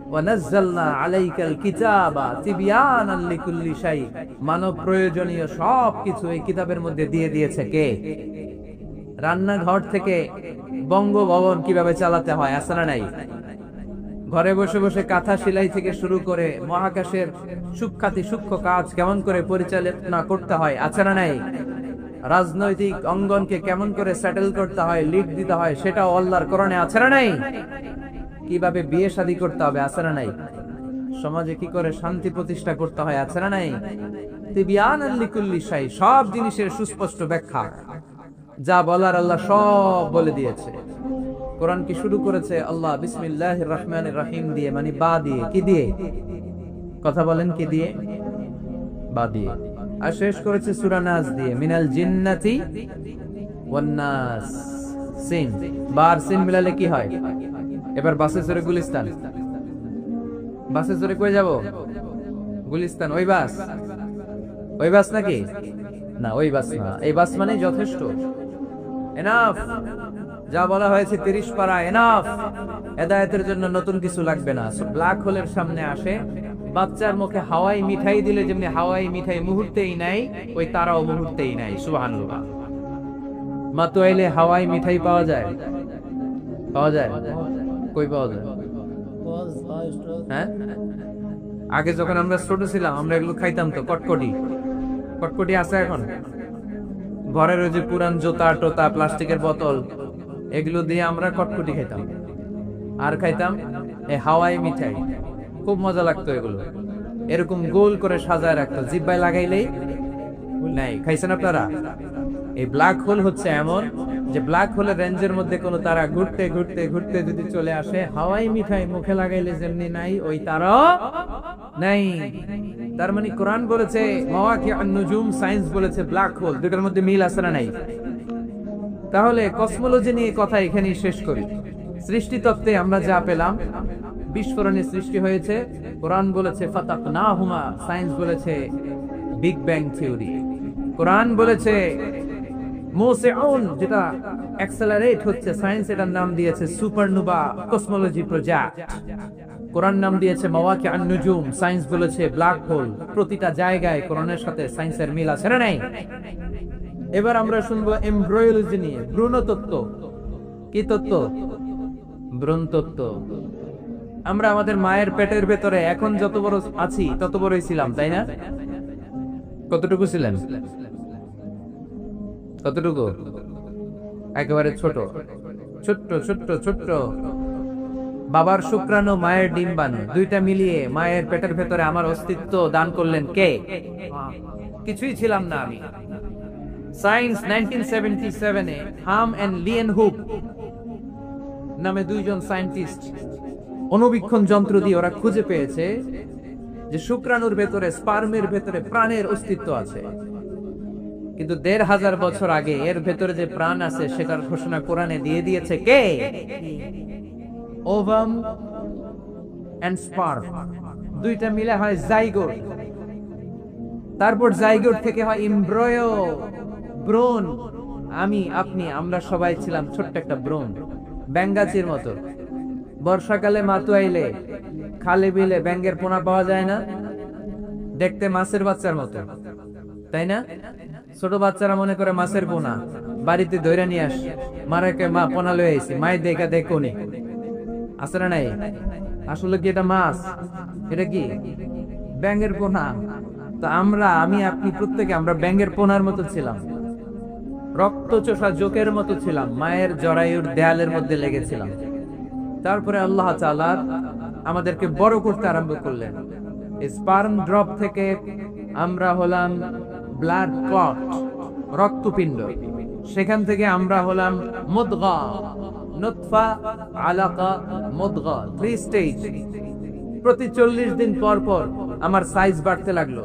ওয়া নাযালনা আলাইকাল কিতাবা তিবয়ানাল লিকুল্লি শাই, মানব প্রয়োজনীয় সব কিছু এই কিতাবের মধ্যে দিয়ে দিয়েছে কে? রান্নাঘর থেকে বঙ্গভবন কিভাবে চালাতে হয় আছে না নাই? ঘরে বসে বসে কাঁথা সেলাই থেকে শুরু করে মহাকাশের সূক্ষ্ম কাজ কেমন করে পরিচালনা করতে হয় আছে না নাই? রাজনৈতিক অঙ্গনকে কেমন করে সেটেল করতে হয়, লিড দিতে হয়, সেটাও আল্লাহর কোরআনে আছে না নাই? কিভাবে বিয়ে শাদী করতে হবে, আছে না নাই? সমাজে কি করে শান্তি প্রতিষ্ঠা করতে হয়, আছে না নাই? তিবিয়ানান লিকুল্লি শাই, সব জিনিসের সুস্পষ্ট ব্যাখ্যা, যা বলার আল্লাহ সব বলে দিয়েছে। কোরআন কি শুরু করেছে আল্লাহ বিসমিল্লাহির রহমানির রহিম দিয়ে, মানে বা দিয়ে। কি দিয়ে? কথা বলেন, কি দিয়ে? বা দিয়ে। আর শেষ করেছে সূরা নাস দিয়ে, মিনাল জিন্নাতি ওয়ান নাস। সিন, বার সিন মিলালে কি হয়? এবার বাসে চড়ে গুলিস্তান, বাসে চড়ে কই যাব? গুলিস্তান। ওই বাস? ওই বাস নাকি? না, ওই বাস না। এই বাস মানে যথেষ্ট, এনাফ। যা বলা হয়েছে 30 পারা এনাফ। হেদায়েতের জন্য নতুন কিছু লাগবে না। ব্ল্যাক হোলের সামনে আসে, বাচ্চার মুখে হাওয়াই মিঠাই দিলে যেমনি হাওয়াই মিঠাই মুহূর্তেই নাই, ওই তারাও মুহূর্তেই নাই। সুবহানাল্লাহ। মাতুয়াইলে হাওয়াই মিঠাই পাওয়া যায়? পাওয়া যায়? কই পাওয়া যায়? হ্যাঁ, আগে যখন আমরা ছোট ছিলাম আমরা এগুলো খাইতাম তো। কটকটি, কটকটি আছে এখন? ঘরের ওই যে পুরান জোতা টোতা, প্লাস্টিকের বোতল, এগুলো দিয়ে আমরা কটকটি খাইতাম। আর খাইতাম এই হাওয়াই মিঠাই, খুব মজা লাগতো এগুলো। এরকম গোল করে সাজায় রাখতো, জিব্বায় লাগাইলেই নাই। খাইছেন আপনারা? এই ব্ল্যাক হোল হচ্ছে এমন যে ব্ল্যাক হোলের রেঞ্জের মধ্যে কোন তারা ঘুরতে ঘুরতে ঘুরতে যদি চলে আসে, হাওয়াই মিঠাই মুখে লাগাইলে যেমনি নাই, ওই তারা নাই। তার মানে কোরআন বলেছে মাওয়াকিআন নুজুম, সায়েন্স বলেছে ব্ল্যাক হোল। দুটোর মধ্যে মিল আছে না নাই? তাহলে কসমোলজি নিয়ে কথা এখানেই শেষ করি। সৃষ্টি তত্ত্বে আমরা যা পেলাম, বিস্ফোরণে সৃষ্টি হয়েছে। কোরআন বলেছে ফাতাকনাহুমা, সায়েন্স বলেছে বিগ ব্যাং থিওরি। কোরআন বলেছে মুসিউন, যেটা অ্যাক্সেলারেট হচ্ছে, সায়েন্স এটার নাম দিয়েছে সুপারনোভা কসমোলজি প্রজেক্ট। কোরআন নাম দিয়েছে মাওয়াকিআন নুজুম, সায়েন্স বলেছে ব্ল্যাক হোল। প্রতিটা জায়গায় কোরআনের সাথে সায়েন্সের মিল আছে না নাই? এবার আমরা শুনবো এমব্রিওলজি নিয়ে, ভ্রূণ তত্ত্ব। কি তত্ত্ব? ভ্রূণ তত্ত্ব। আমরা আমাদের মায়ের পেটের ভেতরে এখন যত বড় আছি তত বড়ই ছিলাম, তাই না? কতটুকু ছিলেন? কতটুকু? একেবারে ছোট, ছোট্ট ছোট্ট ছোট্ট। বাবার শুক্রাণু, মায়ের ডিম্বাণু, দুইটা মিলিয়ে মায়ের পেটের ভেতরে আমার অস্তিত্ব দান করলেন কে? কিছুই ছিলাম না আমি। সায়েন্স 1977-এ হাম এন্ড লিয়েনহুক নামে দুইজন সায়েন্টিস্ট অনুবীক্ষণ যন্ত্র দিয়ে ওরা খুঁজে পেয়েছে যে শুক্রাণুর ভেতরে, স্পার্মের ভেতরে প্রাণের অস্তিত্ব আছে। কিন্তু 1500 বছর আগে এর ভেতরে যে প্রাণ আছে সেটার ঘোষণা কোরআনে দিয়ে দিয়েছে কে? ওভাম এন্ড স্পার্ম, দুইটা মিলে হয় জাইগোট। তারপর জাইগোট থেকে হয় এমব্রিও, ভ্রূণ। আমি, আপনি, আমরা সবাই ছিলাম ছোট্ট একটা ভ্রূণ, ব্যাঙ্গাচির মতো। বর্ষাকালে মাতুয়াইলে খালে বিলে ব্যাঙ্গের পোনা পাওয়া যায় না? দেখতে মাছের বাচ্চার মতো, তাই না? ছোট বাচ্চারা মনে করে মাছের পোনা, বাড়িতে ধরে নিয়ে আস, মারাকে মা পোনা লয়ে আইছি, মায়ের দেখা দেখো নি, আছে না নাই? আসলে কি এটা মাছ? এটা কি ব্যাঙ্গের পোনা? তো আমরা, আমি আপনি প্রত্যেকে আমরা ব্যাঙ্গের পোনার মতো ছিলাম, রক্ত চোষা জোকের মতো ছিলাম, মায়ের জরায়ুর দেয়ালের মধ্যে লেগেছিলাম। তারপরে আল্লাহ তাআলা আমাদেরকে বড় করতে আরম্ভ করলেন। স্পার্ম ড্রপ থেকে আমরা হলাম ব্লাড ক্লট, রক্তপিণ্ড। সেখান থেকে আমরা হলাম মুদগা, নুতফা, আলাকা, মুদগা, 3 স্টেজ। প্রতি 40 দিন পর পর আমার সাইজ বাড়তে লাগলো।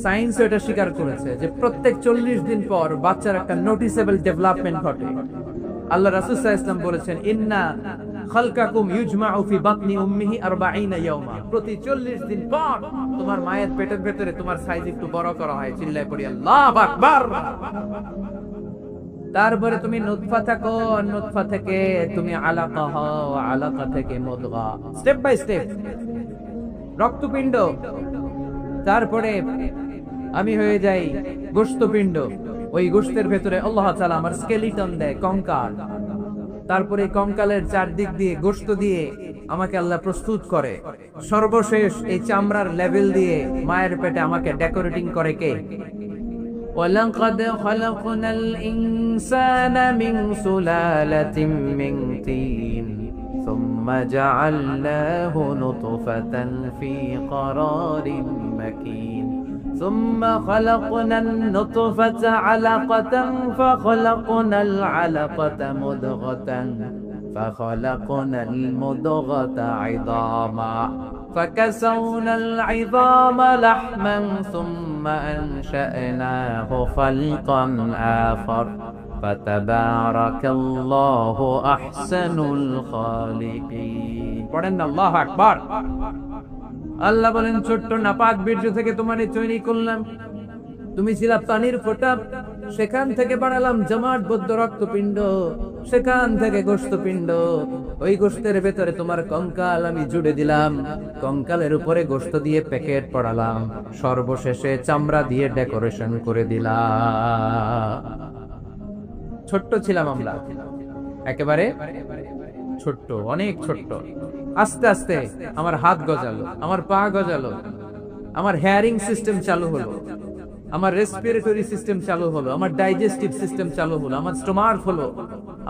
সায়েন্স এটা স্বীকার করেছে যে প্রত্যেক 40 দিন পর বাচ্চার একটা নোটিসেবল ডেভেলপমেন্ট ঘটে। আল্লাহ রাসূল সাল্লাল্লাহু আলাইহি ওয়াসাল্লাম বলেছেন, ইন্না খালকাকুম ইউজমাউ ফি বাতনি উম্মিহি 40 ইয়াওমা। প্রতি 40 দিন পর তোমার মায়ের পেটের ভেতরে তোমার সাইজ একটু বড় করা হয়। চিল্লায় পড়ি আল্লাহু আকবার। তারপরে তুমি নুতফা থাকো, নুতফা থেকে তুমি আলাকা হও, আলাকা থেকে মুদগা, স্টেপ বাই স্টেপ রক্তপিণ্ড। তারপরে আমি হয়ে যাই গোশতপিণ্ড। ওই গোশতের ভেতরে আল্লাহ তাআলা আমার স্কেলিটন দেয়, কঙ্কাল। তারপরে কঙ্কালের চারদিক দিয়ে গোশত দিয়ে আমাকে আল্লাহ প্রস্তুত করে। সর্বশেষ এই চামড়ার লেভেল দিয়ে মায়ের পেটে আমাকে ডেকোরেটিং করে কে? ওয়ালাকাদ খালাকনাল ইনসানা মিন সুলালাতিন মিন তিন ثم جعلناه نطفة في قرار مكين ثم خلقنا النطفة علقة فخلقنا العلقة مضغة فخلقنا المضغة عظاما فكسونا العظام لحما ثم أنشأناه خلقا آخر فتبارك الله أحسن الخالقين পড়েন আল্লাহু আকবার। আল্লাহ বলেন ছোট্ট নাপাক বীর্য থেকে তোমারে তৈরি করলাম, তুমি ছিলা পানির ফোঁটা, সেখান থেকে বানালাম জমাটবদ্ধ রক্তপিণ্ড, সেখান থেকে গোশতপিণ্ড, ওই গোশতের ভেতরে তোমার কঙ্কাল আমি জুড়ে দিলাম, কঙ্কালের উপরে গোশত দিয়ে প্যাকেট পড়ালাম, সর্বশেষে চামড়া দিয়ে ডেকোরেশন করে দিলাম। ছোট্ট ছিলাম আমরা, একেবারে ছোট্ট, অনেক ছোট্ট। আস্তে আস্তে আমার হাত গজালো, আমার পা গজালো, আমার হেয়ারিং সিস্টেম চালু হলো, আমার রেসপিরেটরি সিস্টেম চালু হলো, আমার ডাইজেস্টিভ সিস্টেম চালু হলো, আমার স্টোমাক হলো,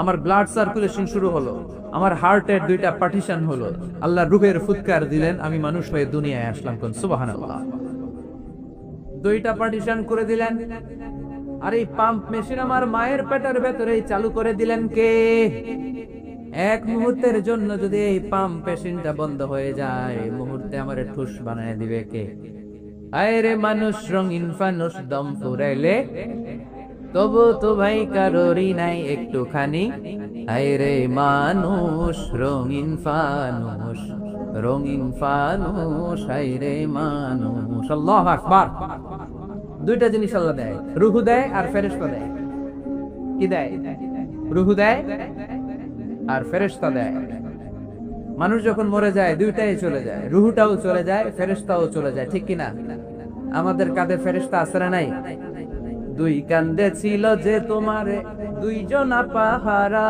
আমার ব্লাড সার্কুলেশন শুরু হলো, আমার হার্টের দুইটা পার্টিশন হলো, আল্লাহ রূহের ফুৎকার দিলেন, আমি মানুষ হয়ে দুনিয়ায় আসলাম। কোন সুবহানাল্লাহ। দুইটা পার্টিশন করে দিলেন। আর এই পাম্প মেশিন আমার মায়ের পেটের ভেতরে চালু করে দিলেন কে? এক মুহূর্তের জন্য যদি এই পাম্প মেশিনটা বন্ধ হয়ে যায়, মুহূর্তে আমার ঠুস বানায় দিবে কে? আরে মানুষ রঙিন ফানুষ দম ফুরাইলে তবু তো ভাই কারোরই নাই একটুখানি। আরে মানুষ রঙিন ফানুষ, রঙিন ফানুষ, আরে মানুষ। আল্লাহু আকবার। দুইটা জিনিস আল্লাহ দেয়, রুহু দেয় আর ফেরেশতা দেয়। কি দেয়? রুহু দেয় আর ফেরেশতা দেয়। মানুষ যখন মরে যায় দুইটাই চলে যায়, রুহুটাও চলে যায়, ফেরেশতাও চলে যায়, ঠিক কিনা? আমাদের কাঁধে ফেরেশতা আছে না নাই? দুই কান্দে ছিল যে তোমারে দুইজনা পাহারা,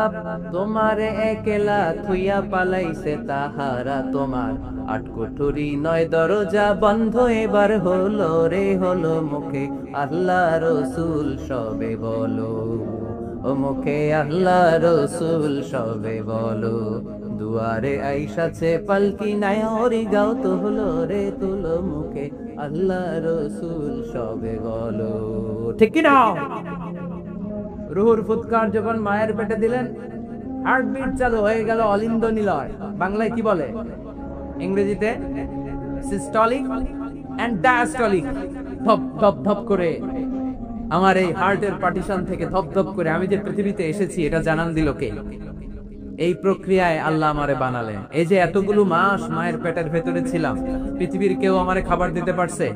তোমারে একলা থুইয়া পালাইছে তাহারা, তোমার আট কুঠুরি নয় দরজা বন্ধ এবার হলো রে, হলো মুখে আল্লাহ রসুল সবে বলো, ও মুখে আল্লাহ রসুল সবে বলো, দুয়ারে আইসাছে পালকি নাই ওরি গাও তো হলো রে, তুলো মুখে আল্লাহ রসুল সবে বলো, ঠিক কি না? রুহুর ফুৎকার যখন মায়ের পেটে দিলেন, হার্টবিট চালু হয়ে গেল, অলিন্দ নিলয়। বাংলায় কি বলে? ইংরেজিতে সিস্টলিক এন্ড ডায়াস্টলিক। ধপ ধপ ধপ করে আমার এই হার্টের পার্টিশন থেকে ধপ ধপ করে আমি যে পৃথিবীতে এসেছি এটা জানান দিল কে? এই প্রক্রিয়ায় আল্লাহ আমারে বানালেন। এই যে এতগুলো মাস মায়ের পেটের ভেতরে ছিলাম, পৃথিবীর কেউ আমারে খাবার দিতে পারছে?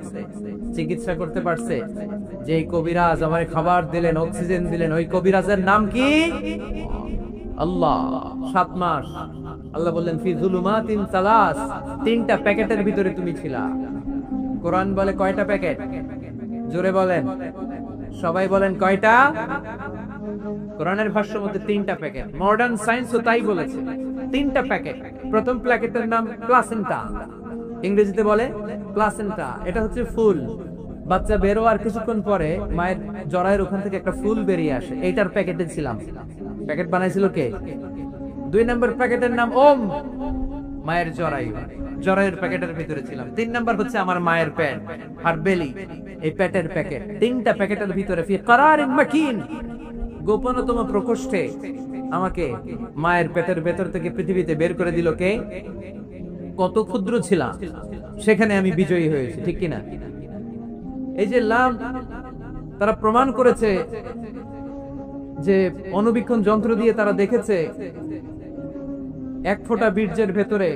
চিকিৎসা করতে পারছে? যে কবিরাজ আমারে খাবার দিলেন, অক্সিজেন দিলেন, ওই কবিরাজের নাম কি? আল্লাহ। 7 মাস আল্লাহ বললেন ফি যুলুমাতিন সালাস, 3টা প্যাকেটের ভিতরে তুমি ছিলা। কোরআন বলে কয়টা প্যাকেট? জোরে বলেন, সবাই বলেন কয়টা? কোরআনের ভাষ্য মতে 3টা প্যাকেট। মডার্ন সায়েন্সও তাই বলেছে, 3টা প্যাকেট। প্রথম প্যাকেটের নাম প্লাসেন্টা, ইংরেজিতে বলে প্লাসেন্টা। এটা হচ্ছে ফুল। বাচ্চা বের হওয়ার কিছুক্ষণ পরে মায়ের জরায়ের ওখান থেকে একটা ফুল বেরিয়ে আসে, এইটার প্যাকেটে ছিলাম। প্যাকেট বানাইছিল কে? 2 নম্বর প্যাকেটের নাম ওম, মায়ের জরায়ু, জরায়ুর প্যাকেটের ভিতরে ছিলাম। 3 নম্বর হচ্ছে আমার মায়ের পেট, আর বেলি, এই পেটের প্যাকেট। 3টা প্যাকেটের ভিতরে ফি করারিন মাকিন, গোপনতম প্রকোষ্ঠে আমাকে মায়ের পেটের ভেতর থেকে পৃথিবীতে বের করে দিল কে? কত ক্ষুদ্র ছিলাম, সেখানে আমি বিজয়ী হয়েছি, ঠিক কিনা? এই যে লাম, তারা প্রমাণ করেছে যে অণুবীক্ষণ যন্ত্র দিয়ে তারা দেখেছে 1 ফোঁটা বীর্যের ভেতরে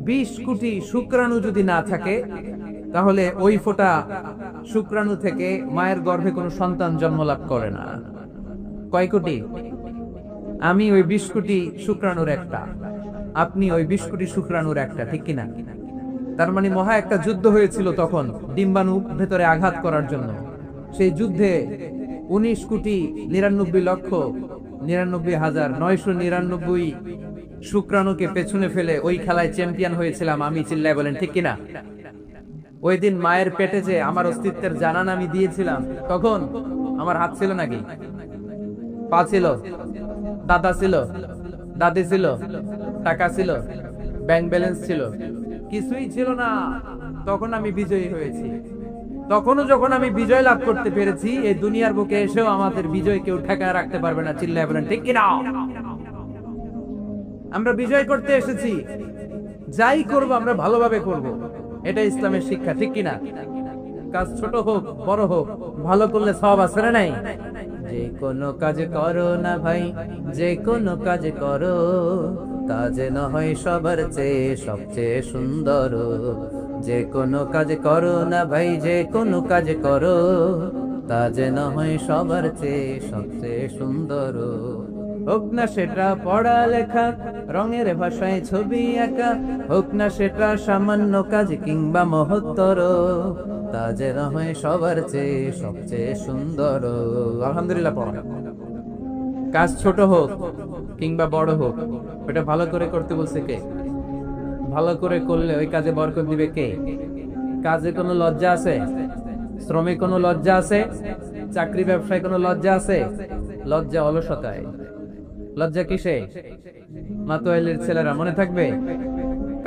20 কোটি শুক্রাণু যদি না থাকে, তাহলে ওই ফোঁটা শুক্রাণু থেকে মায়ের গর্ভে কোনো সন্তান জন্ম লাভ করে না। কয় কোটি? আমি ওই 20 কোটি শুক্রাণুর একটা, আপনি ওই 20 কোটি শুক্রাণুর একটা, ঠিক কিনা? তার মানে মহা একটা যুদ্ধ হয়েছিল তখন ডিম্বাণু ভেতরে আঘাত করার জন্য। সেই যুদ্ধে 19,99,99,999 শুক্রাণুকে পেছনে ফেলে ওই খেলায় চ্যাম্পিয়ন হয়েছিলাম আমি। চিল্লায় বলেন ঠিক কিনা? ওই দিন মায়ের পেটে যে আমার অস্তিত্বের জানান আমি দিয়েছিলাম, তখন আমার হাত ছিল নাকি? পা ছিল? দাদা ছিল? দাদি ছিল? টাকা ছিল, ব্যাংক ব্যালেন্স ছিল, কিছুই ছিল না, তখন আমি বিজয়ী হয়েছি। তখনও যখন আমি বিজয় লাভ করতে পেরেছি, এই দুনিয়ার বুকে এসেও আমাদের বিজয় কেউ ঠেকায় রাখতে পারবে না। চিল্লায় বলেন ঠিক কিনা? আমরা বিজয় করতে এসেছি, যাই করব আমরা ভালোভাবে করব, এটা ইসলামের শিক্ষা, ঠিক কিনা? কাজ ছোট হোক বড় হোক, ভালো করলে সওয়াব আছে না নাই? যে কোনো কাজ করো না ভাই, যে কোনো কাজ করো, কাজ না হয় সবার চেয়ে সবচেয়ে সুন্দর। যে কোনো কাজ করো না ভাই, যে কোনো কাজ করো, কাজ না হয় সবার চেয়ে সবচেয়ে সুন্দর। হোক না সেটা পড়ালেখা, রঙের ভাষায় ছবি আঁকা, হোক না সেটা সামান্য কাজ কিংবা মহত্তর, কাজ না হয় সবার চেয়ে সবচেয়ে সুন্দর। আলহামদুলিল্লাহ পড়া। কাজ ছোট হোক কিংবা বড় হোক, ওটা ভালো করে করতে বলছে কে? ভালো করে করলে ওই কাজে বরকত দিবে কে? কাজে কোনো লজ্জা আছে? শ্রমে কোনো লজ্জা আছে? চাকরি ব্যবসায় কোনো লজ্জা আছে? লজ্জা অলসতায়। লজ্জা কিসে? মাতোয়াইলের ছেলেরা মনে থাকবে,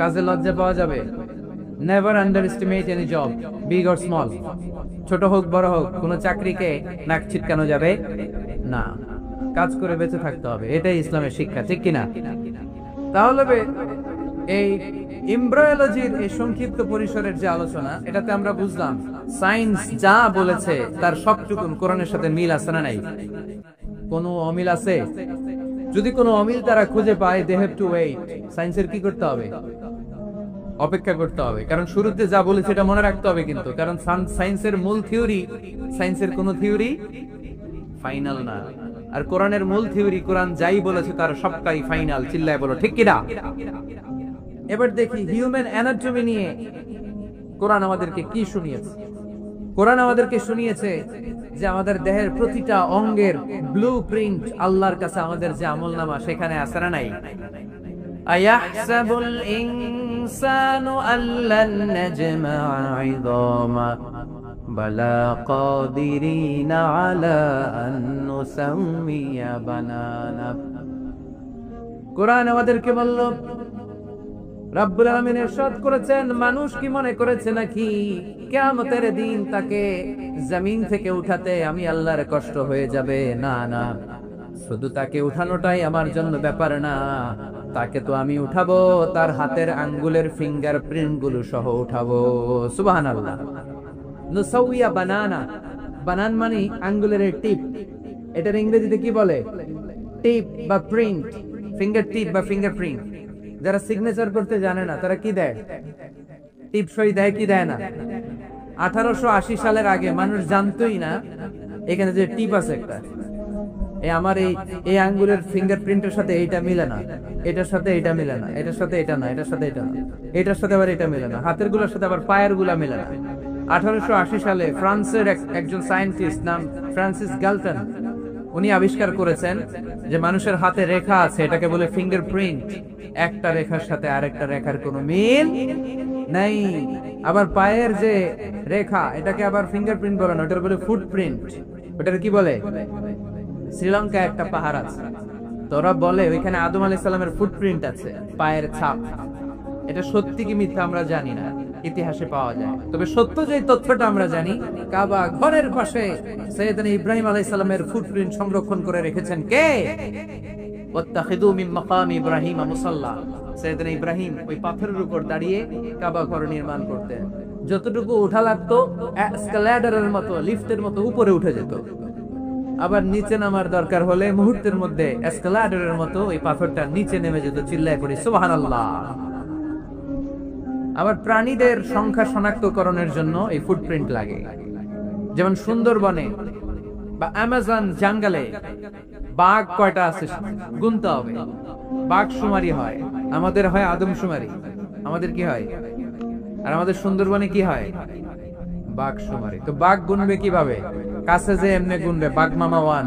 কাজে লজ্জা পাওয়া যাবে। Never underestimate any job, big or small. ছোট হোক বড় হোক, কোন চাকরিকে নাক ছিটকানো যাবে না। কাজ করে বেঁচে থাকতে হবে, এটাই ইসলামের শিক্ষা, ঠিক কিনা? তাহলে এই এমব্রায়োলজির এই সংক্ষিপ্ত পরিসরের যে আলোচনা, এটাতে আমরা বুঝলাম সায়েন্স যা বলেছে তার সবটুকুন কোরআনের সাথে মিল আছে না নাই? কোনো অমিল আছে? যদি কোনো অমিল তারা খুঁজে পায়, দে হ্যাভ টু ওয়েট। সায়েন্সের কি করতে হবে? অপেক্ষা করতে হবে। কারণ শুরুতে যা বলেছে এটা মনে রাখতে হবে কিন্তু, কারণ সায়েন্সের মূল থিওরি, সায়েন্সের কোনো থিওরি ফাইনাল না। আর কোরআনের মূল থিওরি, কোরআন যাই বলেছে তার সবটাই ফাইনাল। চিল্লায় বলো ঠিক কিনা? এবার দেখি হিউম্যান অ্যানাটমি নিয়ে কোরআন আমাদেরকে কি শুনিয়েছে। কোরআন আমাদেরকে শুনিয়েছে যে আমাদের দেহের প্রতিটা অঙ্গের ব্লু প্রিন্ট আল্লাহর কাছে আমাদের যে আমলনামা সেখানে আছে না নাই? আয়াহসাবুল ইনসানু আল্লান নাজমা'a 'idama বালা কাদিরিনা আলা আন নুসাম্মিয়া বানানা। কোরআন আমাদেরকে বলল, রব্বুল আলামিন ইরশাদ করেছেন, মানুষ কি মনে করেছে নাকি কিয়ামতের দিন তাকে জমিন থেকে উঠাতে আমি আল্লাহর কষ্ট হয়ে যাবে? না না, শুধু তাকে উঠানোটাই আমার জন্য ব্যাপার না, তাকে তো আমি উঠাবো তার হাতের আঙ্গুলের ফিঙ্গার প্রিন্ট গুলো সহ উঠাবো। সুবহানাল্লাহ। নুসাউইয়া বানানা, বানান মানে আঙ্গুলের টিপ। এটার ইংরেজিতে কি বলে? টিপ বা প্রিন্ট, ফিঙ্গার টিপ বা ফিঙ্গার প্রিন্ট। যারা সিগনেচার করতে জানে না তারা কি দেয়? টিপ সই দেয় কি দেয় না? 1880 সালের আগে মানুষ জানতোই না এখানে যে টিপ আছে একটা, আমার এই আঙ্গুলের ফিঙ্গারপ্রিন্টের সাথে এইটা মিলে না, এটার সাথে এটা মিলে না, এটার সাথে এটা না, এটার সাথে এটা না, এটার সাথে আবার এটা মিলে না, হাতের গুলোর সাথে আবার পায়ের গুলা মিলে না। 1880 সালে ফ্রান্সের একজন সায়েন্টিস্ট নাম ফ্রান্সিস গালটন, উনি আবিষ্কার করেছেন যে মানুষের হাতে রেখা আছে, এটাকে বলে ফিঙ্গারপ্রিন্ট। একটা রেখার সাথে আরেকটা রেখার কোনো মিল নাই। আবার পায়ের যে রেখা, এটাকে আবার ফিঙ্গারপ্রিন্ট বলে না, ওটার বলে ফুটপ্রিন্ট। ওটার কি বলে? শ্রীলঙ্কা একটা পাহাড় আছে, তোরা বলে ওইখানে আদম আলাইহিস সালামের ফুটপ্রিন্ট আছে, পায়ের ছাপ। এটা সত্যি কি মিথ্যা আমরা জানি না, ইতিহাসে পাওয়া যায়। তবে সত্য যে তথ্যটা আমরা জানি, কাবা ঘরের পাশে সাইয়েদনা ইব্রাহিম আলাইহিস সালামের ফুটপ্রিন্ট সংরক্ষণ করে রেখেছেন কে? ওয়াত্তাখিযু মিন মাকামি ইব্রাহিম মুসাল্লা। সাইয়েদনা ইব্রাহিম ওই পাথরের উপর দাঁড়িয়ে কাবা ঘর নির্মাণ করতেন। যতটুকু উঠা লাগতো এসকালেটরের মতো, লিফটের মতো উপরে উঠে যেত। আবার নিচে নামার দরকার হলে মুহূর্তের মধ্যে এসকালেটরের মতো ওই পাথরটা নিচে নেমে যেত। চিল্লায় পড়ি সুবহানাল্লাহ। আবার প্রাণীদের সংখ্যা শনাক্তকরণের জন্য এই ফুটপ্রিন্ট লাগে। যেমন সুন্দরবনে বা অ্যামাজন জঙ্গলে বাঘ কয়টা আছে গুনতে হবে। বাঘ শুমারি হয়, আমাদের হয় আদমশুমারি। আমাদের কি হয়? আর আমাদের সুন্দরবনে কি হয়? বাঘ শুমারি। তো বাঘ গুনবে কিভাবে? কাছে যে এমনি গুনবে, বাঘ মামা 1,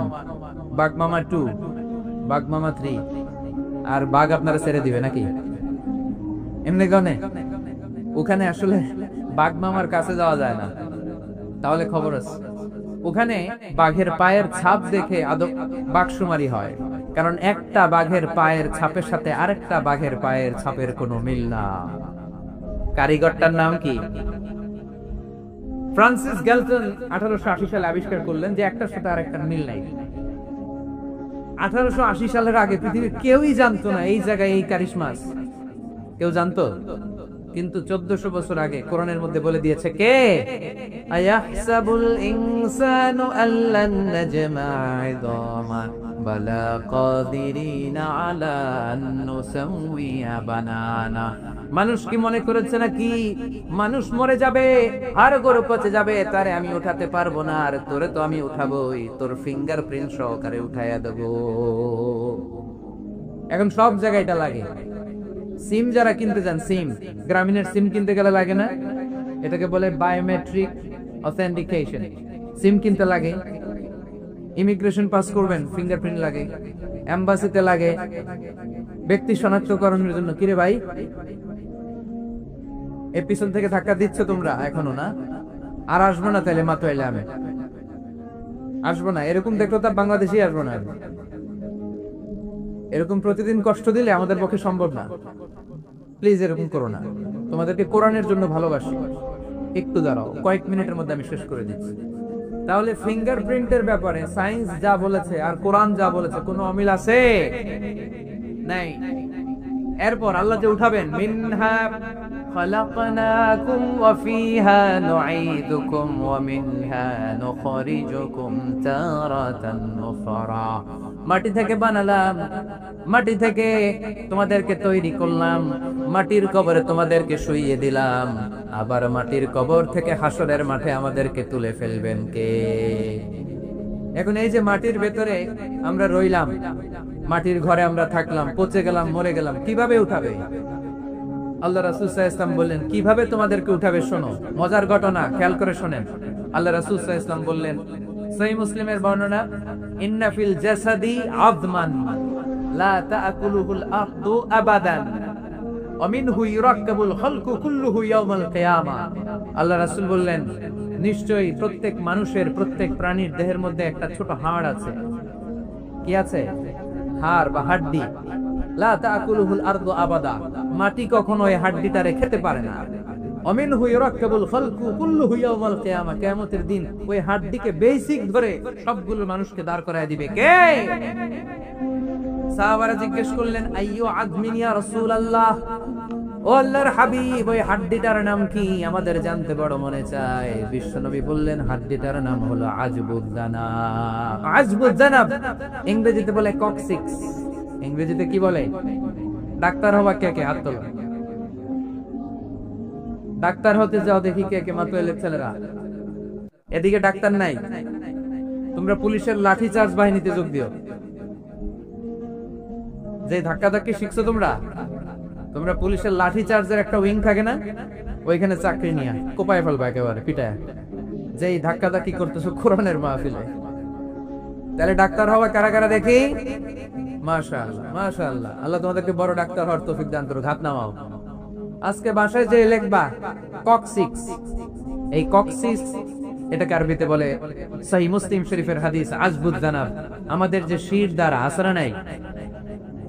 বাঘ মামা 2, বাঘ মামা 3, আর বাঘ আপনারা ছেড়ে দিবে নাকি? এমনি গনে? ওখানে আসলে বাঘ মামার কাছে যাওয়া যায় না, তাহলে খবর আছে। ওখানে বাঘের পায়ের ছাপ দেখে বাঘ শুমারি হয়। কারণ একটা বাঘের পায়ের ছাপের সাথে আরেকটা বাঘের পায়ের ছাপের কোনো মিল না। কারিগরটার নাম কি? ফ্রান্সিস গ্যালটন 1880 সালে আবিষ্কার করলেন যে একটার সাথে আরেকটার মিল নাই। 1880 সালের আগে পৃথিবীর কেউই জানতো না এই জায়গায় এই কারিশমাস, কেউ জানতো? কিন্তু 1400 বছর আগে কোরআনের মধ্যে বলে দিয়েছে কে? আয়াহসাবুল ইনসানু আল্লান নাজমা ইযামা বালা কাদিরিনা আলা আন নুসাউইয়া বানানা। মানুষ কি মনে করেছে নাকি মানুষ মরে যাবে আর গরু পচে যাবে, তারে আমি উঠাতে পারবো না? আর তোরে তো আমি উঠাবোই, তোর ফিঙ্গারপ্রিন্ট সহকারে উঠাইয়া দেবো। এখন সব জায়গায় এটা লাগে। সিম যারা কিনতে যান, সিম গ্রামীণের সিম কিনতে গেলে লাগে না? এটাকে বলে বায়োমেট্রিক অথেন্টিকেশন। সিম কিনতে লাগে, ইমিগ্রেশন পাস করবেন ফিঙ্গারপ্রিন্ট লাগে, এম্বাসিতে লাগে, ব্যক্তি শনাক্তকরণের জন্য। কিরে ভাই, এর পিছন থেকে ধাক্কা দিচ্ছ তোমরা এখনো না? আর আসবো না তাহলে মাত্র এলে আমি আসবো না, এরকম দেখলো তার বাংলাদেশি আসবো না। এরকম প্রতিদিন কষ্ট দিলে আমাদের পক্ষে সম্ভব না। প্লিজ এরকম করো না, তোমাদেরকে কোরআনের জন্য ভালোবাসি। একটু দাঁড়াও, কয়েক মিনিটের মধ্যে আমি শেষ করে দিচ্ছি। তাহলে ফিঙ্গারপ্রিন্টের ব্যাপারে সায়েন্স যা বলেছে আর কোরআন যা বলেছে কোনো অমিল আছে? নাই। এরপর আল্লাহ যে উঠাবেন, মিনহা খালাকনাকুম ওয়া ফিহা নুঈদুকুম ওয়া মিনহা নুখরিজুকুম তারাতান উখরা। মাটি থেকে বানালাম, মাটি থেকে তোমাদেরকে তৈরি করলাম, মাটির কবরে তোমাদেরকে শুইয়ে দিলাম, আবার মাটির কবর থেকে হাসরের মাঠে আমাদেরকে তুলে ফেলবেন কে? এখন এই যে মাটির ভেতরে আমরা রইলাম, মাটির ঘরে আমরা থাকলাম, পচে গেলাম, মরে গেলাম, কিভাবে উঠাবে? আল্লাহ রাসূল সাল্লাল্লাহু আলাইহি ওয়াসাল্লাম বললেন কিভাবে তোমাদেরকে উঠাবে শোনো। মজার ঘটনা, খেয়াল করে শোনেন। আল্লাহ রাসূল সাল্লাল্লাহু আলাইহি ওয়াসাল্লাম বললেন, সহিহ মুসলিমের বর্ণনা, ইন্না ফিল জাসাদি আযমান লা তাআকুলুহুল আরদু আবাদান ওয়া মিনহু ইউরাক্কাবুল খালকু কুল্লুহু ইয়াওমাল কিয়ামাহ। আল্লাহ রাসূল বললেন, নিশ্চয়ই প্রত্যেক মানুষের, প্রত্যেক প্রাণীর দেহের মধ্যে একটা ছোট হাড় আছে। কি আছে? হাড় বা হাড্ডি। লা তাআকুলুহুল আরদু আবাদা, মাটি কখনো এই হাড্ডিটারে খেতে পারে না। অমিনহু ইউরাক্কাবুল খালকু কুল্লুহু ইয়াওমাল কিয়ামাহ, কিয়ামতের দিন ওই হাড্ডিকে বেসিক ধরে সবগুলো মানুষকে দাঁড় করায় দিবে কে? সাহাবারা জিজ্ঞেস করলেন, আইয়ু আযমিন ইয়া রাসূলুল্লাহ, ও আল্লাহর হাবিব ওই হাড্ডিটার নাম কি? আমাদের জানতে বড় মনে চায়। বিশ্বনবী বললেন, হাড্ডিটার নাম হলো আজবুদ জানাব। আজবুদ জানাব ইংরেজিতে বলে কক্সিক্স। ইংরেজিতে কি বলে? ডাক্তার হওয়া কে কে? হাত তোলো। ডাক্তার হতে যাও দেখি কে কে? মাত্র এলে ছেলেরা। এদিকে ডাক্তার নাই, তোমরা পুলিশের লাঠি চার্জ বাহিনীতে যোগ দিও। যে ধাক্কা ধাক্কি শিখছো তোমরা, তোমরা পুলিশের লাঠি চার্জের একটা উইং থাকে না, ওইখানে চাকরি নিয়ে কোপায় ফেলবা একেবারে পিটায়। যেই ধাক্কা ধাক্কি করতেছো কোরআনের মাহফিলে। তাহলে ডাক্তার হওয়া কারা কারা দেখি? মাশাআল্লাহ, মাশাআল্লাহ। আল্লাহ তোমাদেরকে বড় ডাক্তার হওয়ার তৌফিক দান করুক। হাত নামাও। আজকে বাসায় যে লিখবা কক্সিক্স, এই কক্সিক্স এটাকে আরবিতে বলে, সহিহ মুসলিম শরীফের হাদিস, আজবুদ জানাব। আমাদের যে শির দ্বারা আসরা নাই,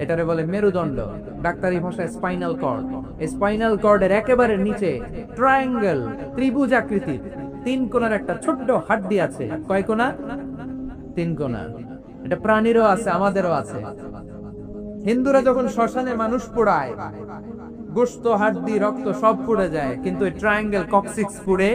এটারে বলে মেরুদণ্ড, ডাক্তারি ভাষায় স্পাইনাল কর্ড। এই স্পাইনাল কর্ডের একেবারে নিচে ট্রায়াঙ্গেল, ত্রিভুজ আকৃতির 3 কোণার একটা ছোট্ট হাড্ডি আছে। কয় কোণা? 3 কোণা। এটা প্রাণীরও আছে, আমাদেরও আছে। হিন্দুরা যখন শ্মশানে মানুষ পোড়ায়, গোশত, হাড্ডি, রক্ত সব পুড়ে যায়, কিন্তু এই ট্রায়াঙ্গেল কক্সিক্স পুড়ে